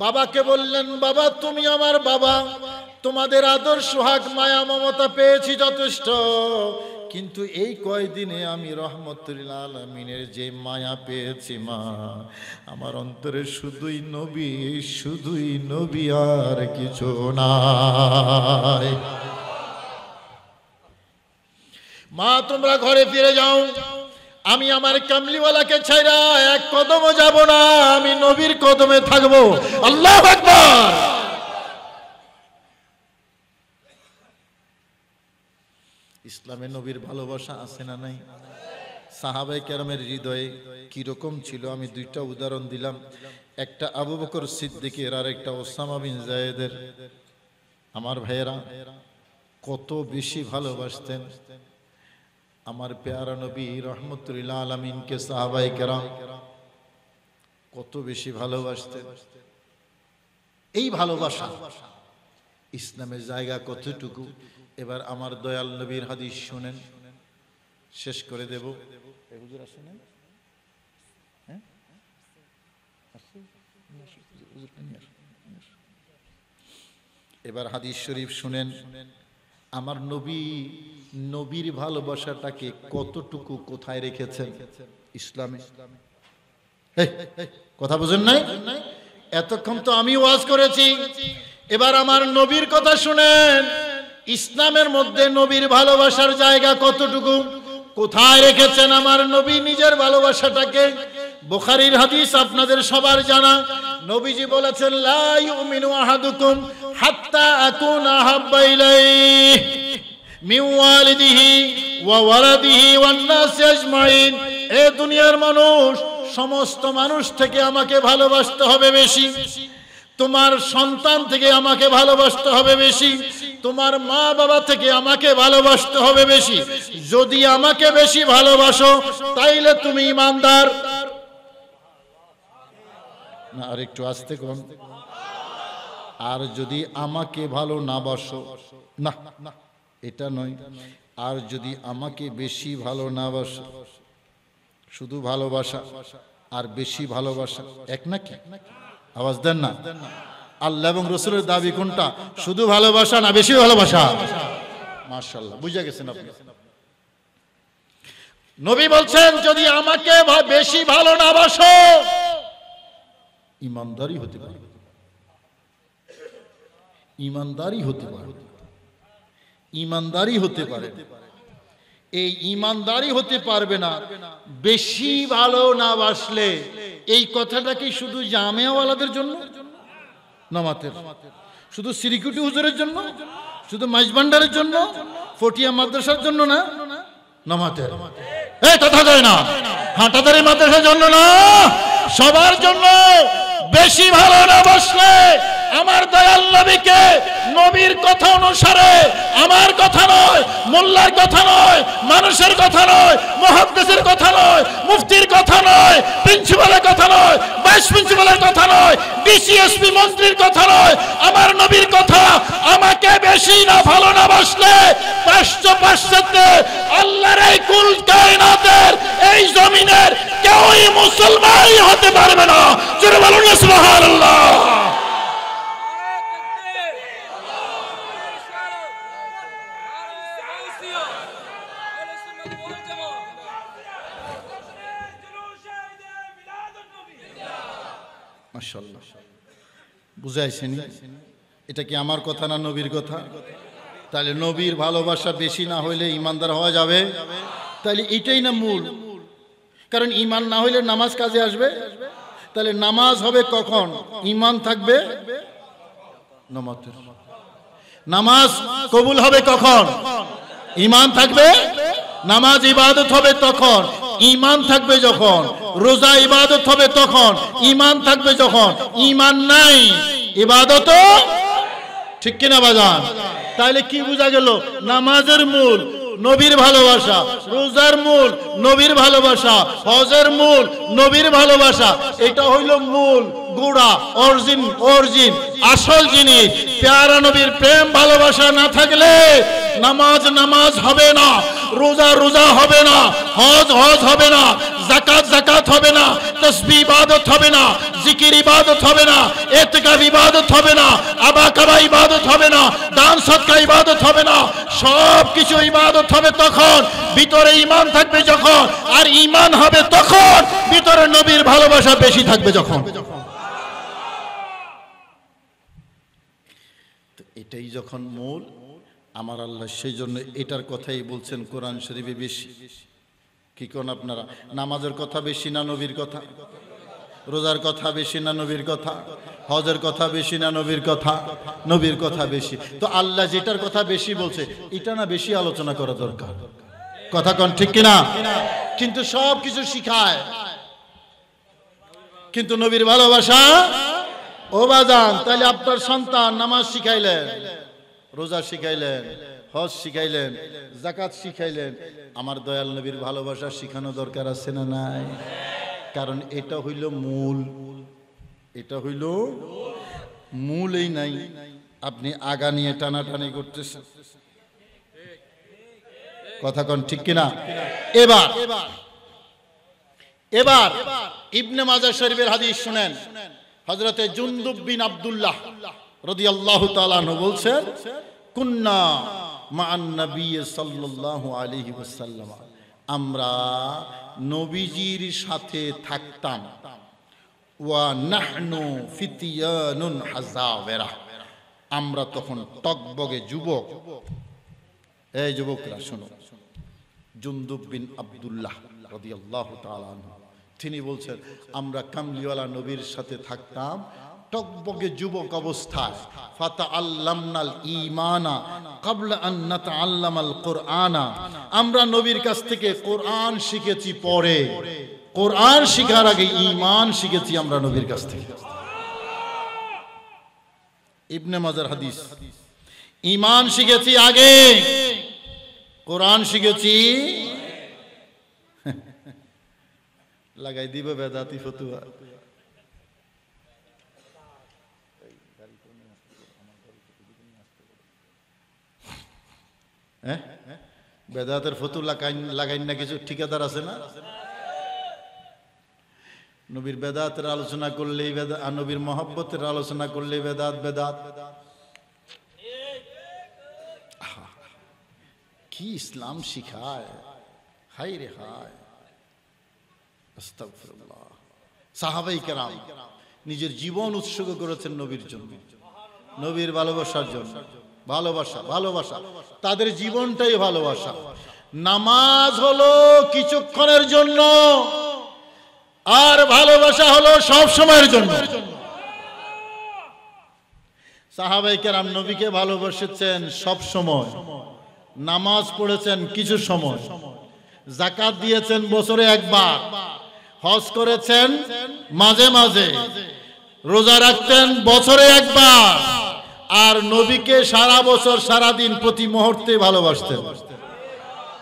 বাবাকে বললেন, বাবা তুমি আমার বাবা। তোমাদের আদর সোহাগ মায়া মমতা পেয়েছি যথেষ্ট, কিন্তু এই কয়দিনে আমি রহমতুল আলামিনের যে মায়া পেয়েছি মা, আমার অন্তরে শুধুই নবী, শুধুই নবী, আর কিছু নাই। মা তোমরা ঘরে ফিরে যাও, আমি আমার কামলিওয়ালাকে ছাইরা এক কদমও যাব না, আমি নবীর কদমে থাকবো। আল্লাহু আকবার। ইসলামে নবীর ভালোবাসা আছে না নাই? সাহাবায়ে কেরামের হৃদয়ে কিরকম ছিল আমি দুইটা উদাহরণ দিলাম, একটা আবু বকর সিদ্দিকের আর একটা ওসামা বিন যায়েদের। আমার ভাইয়েরা কত বেশি ভালোবাসতেন আমার পেয়ারা নবী রহমতুল্লাহ আলামিনকে। সাহাবায়ে কেরাম কত বেশি ভালোবাসতেন। এই ভালোবাসা ইসলামের জায়গা কতটুকু, এবার আমার দয়াল নবীর হাদিস শুনেন, শেষ করে দেব। এবার হাদিস শরীফ শুনেন, আমার নবী নবীর ভালোবাসাটাকে কতটুকু কোথায় রেখেছেন ইসলামে। কথা বুঝেন নাই? এতক্ষণ তো আমি ওয়াজ করেছি, এবার আমার নবীর কথা শুনেন। ইসলামের মধ্যে নবীর ভালোবাসার জায়গা কতটুকু, কোথায় রেখেছেন আমার নবী নিজের ভালোবাসাটাকে। বুখারীর হাদিস আপনাদের সবার জানা, নবীজি বলেছেন, লা ইউমিনু আহাদুকুম হাত্তা আকুনা আহাব্বা ইলাইহি মিন ওয়ালিদিহি ওয়া ওয়ালাদিহি ওয়ান নাস আজমাইন। এ দুনিয়ার মানুষ, সমস্ত মানুষ থেকে আমাকে ভালোবাসতে হবে বেশি, তোমার সন্তান থেকে আমাকে ভালোবাসতে হবে বেশি, তোমার মা বাবা থেকে আমাকে ভালোবাসতে হবে বেশি। যদি আমাকে বেশি ভালোবাসো তাইলে তুমি ঈমানদার। না, আর একটু আস্তে কোন। আর যদি আমাকে ভালো না বাসো, না এটা নয়, আর যদি আমাকে বেশি ভালো না বাসো, শুধু ভালোবাসা আর বেশি ভালোবাসা এক নাকি? আওয়াজ দেন না। আল্লাহ এবং রাসূলের দাবি কোনটা? শুধু ভালোবাসা না বেশি ভালোবাসা? মাশাআল্লাহ, বুঝে গেছেন আপনি। নবী বলছেন, যদি আমাকে বেশি ভালো না বাসো, ঈমানদারি হতে পারে, ঈমানদারি হতে পারে, ঈমানদারি হতে পারে। এই ঈমানদারি হতে পারবে না বেশি ভালো না বাসলে। এই কথাটা কি শুধু জামিয়াওয়ালাদের জন্য? নামাতের শুধু সিরিকুটি হুজুরের জন্য? শুধু মাইজভান্ডারের জন্য? ফটিয়া মাদ্রাসার জন্য না? নামাতের এই কথা যায় না, হাটাদারি মাদ্রাসার জন্য না, সবার জন্য। বেশি ভালো না বাসলে আমার দয়াল নবীকে নবীর কথা অনুসারে, আমার কথা নয়, মোল্লার কথা নয়, মানুষের কথা নয়, মুহাদ্দিসের কথা নয়, মুফতির কথা নয়, প্রিন্সিপালের কথা নয়, ভাইস প্রিন্সিপালের কথা নয়, ডিসিএসপি মন্ত্রীর কথা নয়, আমার নবীর কথা। আমাকে বেশি না ভালো না বাসলে পাশ্চাত্যে আল্লাহর এই কুল কায়নাতের এই জমিনের কেউই মুসলমানই হতে পারবে না। জোরে বলুন না সুবহানাল্লাহ। মাশাআল্লাহ, বুঝাইছেন? এটা কি আমার কথা না নবীর কথা? তাহলে নবীর ভালোবাসা বেশি না হইলে ইমানদার হওয়া যাবে? তাহলে এটাই না মূল। কারণ ইমান না হইলে নামাজ কাজে আসবে? তাহলে নামাজ হবে কখন? ইমান থাকবে। নামাজ কবুল হবে কখন? ইমান থাকবে। নামাজ ইবাদত হবে তখন, ইমান থাকবে যখন। রোজা ইবাদত হবে তখন, ইমান থাকবে যখন। ইমান নাই, ইবাদত ঠিক কিনা বাজান? তাহলে কি বোঝা গেল? নামাজের মূল নবীর ভালোবাসা, রোজার মূল নবীর ভালোবাসা, হজের মূল নবীর ভালোবাসা। এটা হইল মূল, গোড়া, অরিজিন, আসল জিনিস। প্যারা নবীর প্রেম ভালোবাসা না থাকলে নামাজ হবে না, রোজা হবে না, হজ হবে না, যাকাত হবে না, তাসবিহ ইবাদত হবে না, জিকির ইবাদত হবে না, ইতিকাফ ইবাদত হবে না, আবাকাবা ইবাদত হবে না, দান সদকা ইবাদত হবে না। সব কিছু ইবাদত হবে তখন ভিতরে ঈমান থাকবে যখন, আর ঈমান হবে তখন ভিতরে নবীর ভালোবাসা বেশি থাকবে যখন। তো এটাই যখন মূল, আমার আল্লাহ সেই জন্য এটার কথাই বলছেন কোরআন শরীফে বেশি। কি কোন আপনারা? নামাজের কথা বেশি না নবীর কথা? রোজার কথা বেশি না নবীর কথা? হজের কথা বেশি না নবীর কথা? নবীর কথা বেশি। তো আল্লাহ যেটার কথা বেশি বলছে এটা না বেশি আলোচনা করা দরকার। কথা কোন ঠিক কিনা? কিন্তু সব কিছু শিখায়, কিন্তু নবীর ভালোবাসা ও বাজান। তাহলে আপনার সন্তান নামাজ শিখাইলেন, রোজা শিখাইলেন, হজ শিখাইলেন, যাকাত শিখাইলেন, আমার দয়াল নবীর ভালোবাসা শিখানো দরকার আছে না নাই? কারণ এটা হইল মূল, এটা হইল মূলই নাই, আপনি আগা নিয়ে টানাটানি করতেছেন। কথা কোন ঠিক কিনা? এবার ইবনে মাজাহ শরীফের হাদিস শুনেন। হযরতে জুনদুব বিন আব্দুল্লাহ রাদিয়াল্লাহু তাআলা আনহু বলছেন, কুন্না মা'আন নবী সাল্লাল্লাহু আলাইহি ওয়াসাল্লাম, আমরা নবীজির সাথে থাকতাম। ওয়া নাহনু ফিতিয়ানুন হাযাওয়ারা, আমরা তখন টকবগে যুবক। এই যুবকরা শোনো, জুনদুব বিন আব্দুল্লাহ রাদিয়াল্লাহু তাআলা আনহু তিনি বলছেন, আমরা কামলিওয়ালা নবীর সাথে থাকতাম টকবগে যুবক অবস্থায়। ফাতাআল্লামনাল ঈমানা ক্বাবলা আন নাতাআল্লামাল কুরআনা, আমরা নবীর কাছ থেকে কোরআন শিখেছি পরে, কোরআন শিখার আগে ঈমান শিখেছি আমরা নবীর কাছ থেকে। ইবনে মাজার হাদিস, ঈমান শিখেছি আগে, কোরআন শিখেছি। লাগাই দিব বেদাতি ফতুয়া। বেদাতের ফতু লাগাইন না, কিছু ঠিকাদার আছে না? নবীর বেদাতের আলোচনা করলেই বেদাত, নবীর মহব্বতের আলোচনা করলেই বেদাত। কি ইসলাম শিখায়! হায় রে হায়, আস্তাগফিরুল্লাহ। সাহাবায়ে কেরাম নিজের জীবন উৎসর্গ করেছেন নবীর জন্য, নবীর ভালোবাসার জন্য। ভালোবাসা তাদের জীবনটাই ভালোবাসা। নামাজ হলো কিছুক্ষণের জন্য, আর ভালোবাসা হলো সব সময়ের জন্য। সাহাবায়ে কেরাম নবীকে ভালোবেসেছেন সব সময়, নামাজ পড়েছেন কিছু সময়, যাকাত দিয়েছেন বছরে একবার, হজ করেছেন মাঝে মাঝে, রোজা রাখতেন বছরে একবার, আর নবীকে সারা বছর সারা দিন প্রতি মুহূর্তে ভালোবাসতেন।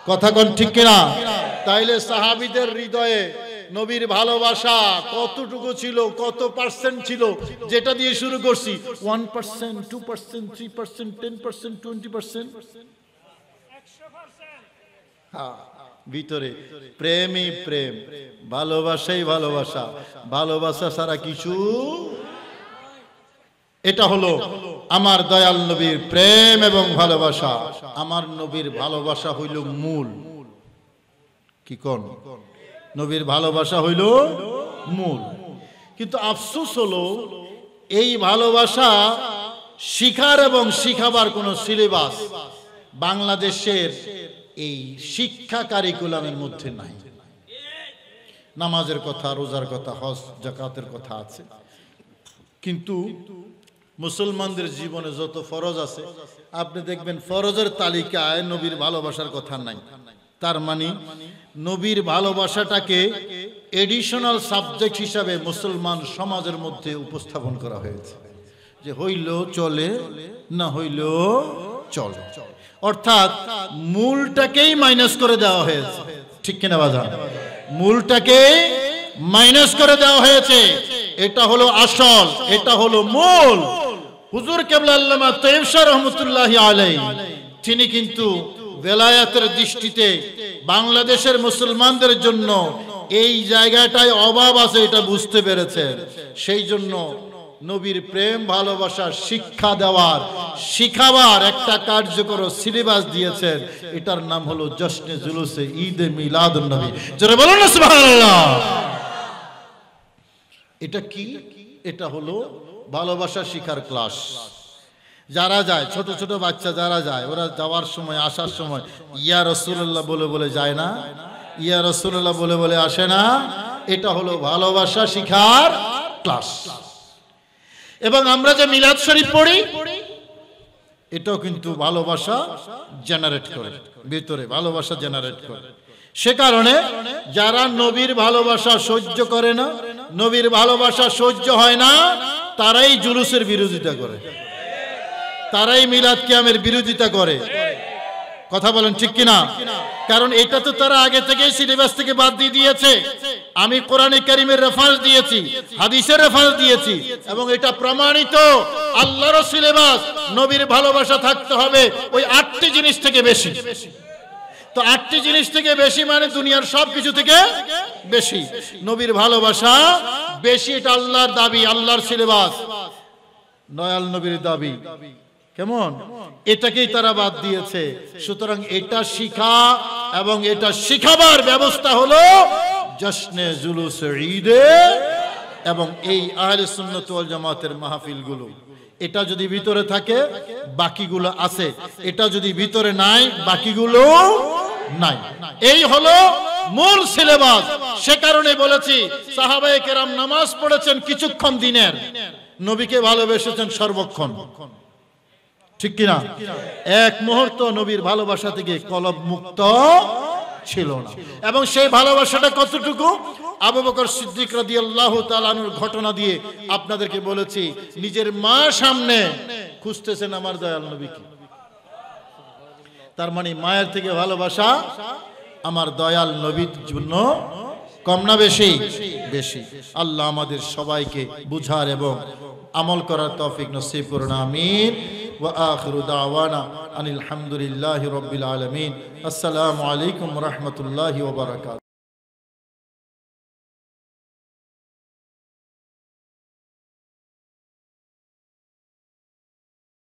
কথা কোন ঠিক কিনা? তাইলে সাহাবীদের হৃদয়ে নবীর ভালোবাসা কতটুকু ছিল, কত পার্সেন্ট ছিল, যেটা দিয়ে শুরু করছি 1%, 2%, 3%, 10%, 20%। ভিতরে প্রেমই প্রেম, ভালোবাসাই ভালোবাসা, ভালোবাসা ছাড়া কিছু। এটা হলো আমার দয়াল নবীর প্রেম এবং ভালোবাসা। আমার নবীর ভালোবাসা হইল মূল। কি কোন? নবীর ভালোবাসা হইল মূল। কিন্তু আফসোস হলো এই ভালোবাসা শিখার এবং শিখাবার কোনো সিলেবাস বাংলাদেশের এই শিক্ষা কারিকুলামের মধ্যে নাই। নামাজের কথা, রোজার কথা, হজ যাকাতের কথা আছে, কিন্তু মুসলমানদের জীবনে যত ফরজ আছে আপনি দেখবেন ফরজের তালিকায় নবীর ভালোবাসার কথা নাই। তার মানে নবীর ভালোবাসাটাকে এডিশনাল সাবজেক্ট হিসাবে মুসলমান সমাজের মধ্যে উপস্থাপন করা হয়েছে, যে হইলেও চলে, না হইলেও চলে, অর্থাৎ মূলটাকেই মাইনাস করে দেওয়া হয়েছে। ঠিক কিনা বাজান? মূলটাকে মাইনাস করে দেওয়া হয়েছে। এটা হলো আসল, এটা হলো মূল। হুজুর কেবলা আল্লামা তৈয়ব শাহ রহমতুল্লাহি আলাইহি তিনি কিন্তু বেলায়াতের দৃষ্টিতে বাংলাদেশের মুসলমানদের জন্য এই জায়গাটায় অভাব আছে এটা বুঝতে পেরেছেন। সেই জন্য নবীর প্রেম ভালোবাসার শিক্ষা দেওয়ার, শিখাবার একটা কার্যকর সিলেবাস দিয়েছেন। এটার নাম হলো জশ্নে জুলুসে ঈদে মিলাদুন নবী। জোরে বলুন না সুবহানাল্লাহ। এটা কি? এটা হলো ভালোবাসা শিখার ক্লাস। যারা যায়, ছোট ছোট বাচ্চা যারা যায়, ওরা যাওয়ার সময় আসার সময় ইয়া রাসূলুল্লাহ বলে বলে যায় না, ইয়া রাসূলুল্লাহ বলে বলে আসে না। এটা হলো ভালোবাসা শিখার ক্লাস। এবং আমরা যে মিলাদ শরীফ পড়ি, এটাও কিন্তু ভালোবাসা জেনারেট করে, ভিতরে ভালোবাসা জেনারেট করে। সে কারণে যারা নবীর ভালোবাসা সহ্য করে না, নবীর ভালোবাসা সহ্য হয় না, তারাই জুলুসের বিরোধিতা করে, তারাই মিলাদ কিয়ামের বিরোধিতা করে। কথা বলেন ঠিক কিনা? কারণ এটা তো তারা আগে থেকেই সিলেবাস থেকে বাদ দিয়ে দিয়েছে। আমি কোরআনে কারীমের রেফারেন্স দিয়েছি, হাদিসের রেফারেন্স দিয়েছি, এবং এটা প্রমাণিত আল্লাহর সিলেবাস। নবীর ভালোবাসা থাকতে হবে ওই 8টি জিনিস থেকে বেশি। তো 8টি জিনিস থেকে বেশি মানে দুনিয়ার সব কিছু থেকে বেশি। নবীর ভালোবাসা বেশি, এটা আল্লাহর দাবি, আল্লাহর সিলেবাস, দয়াল নবীর দাবি। কেমন? এটাকেই তারা বাদ দিয়েছে। সুতরাং এটা শিখা এবং এটা শিখাবার ব্যবস্থা হলো জশ্নে জুলুস ঈদে এবং এই আহলে সুন্নাত ওয়াল জামাতের মাহফিলগুলো। এটা যদি ভিতরে থাকে বাকিগুলো আছে, এটা যদি ভিতরে নাই বাকিগুলো নাই। এই হলো মূল সিলেবাস। সে কারণে বলেছি সাহাবায়ে কেরাম নামাজ পড়েছেন কিছুক্ষণ দিনের, নবীকে ভালোবেসেছেন সর্বক্ষণ। ঠিক কিনা? এক মুহূর্ত নবীর ভালোবাসা থেকে কলব মুক্ত ছিল না। এবং সেই ভালোবাসাটা কতটুকু? আবু বকর সিদ্দিক রাদিয়াল্লাহু তাআলা আনহুর ঘটনা দিয়ে আপনাদেরকে বলেছি। নিজের মা সামনে খুঁজতেছেন আমার দয়াল নবীকে। তার মানে মায়ের থেকে ভালোবাসা আমার দয়াল নবীর জন্য কম না বেশি? বেশি। আল্লাহ আমাদের সবাইকে বুঝার এবং আমল করার তৌফিক নসিব করুন। আমিন। ওয়া আখিরু দাওয়ানা আনিল হামদুলিল্লাহি রাব্বিল আলামিন। আসসালামু আলাইকুম ওয়া রাহমাতুল্লাহি ওয়া বারাকাতুহু।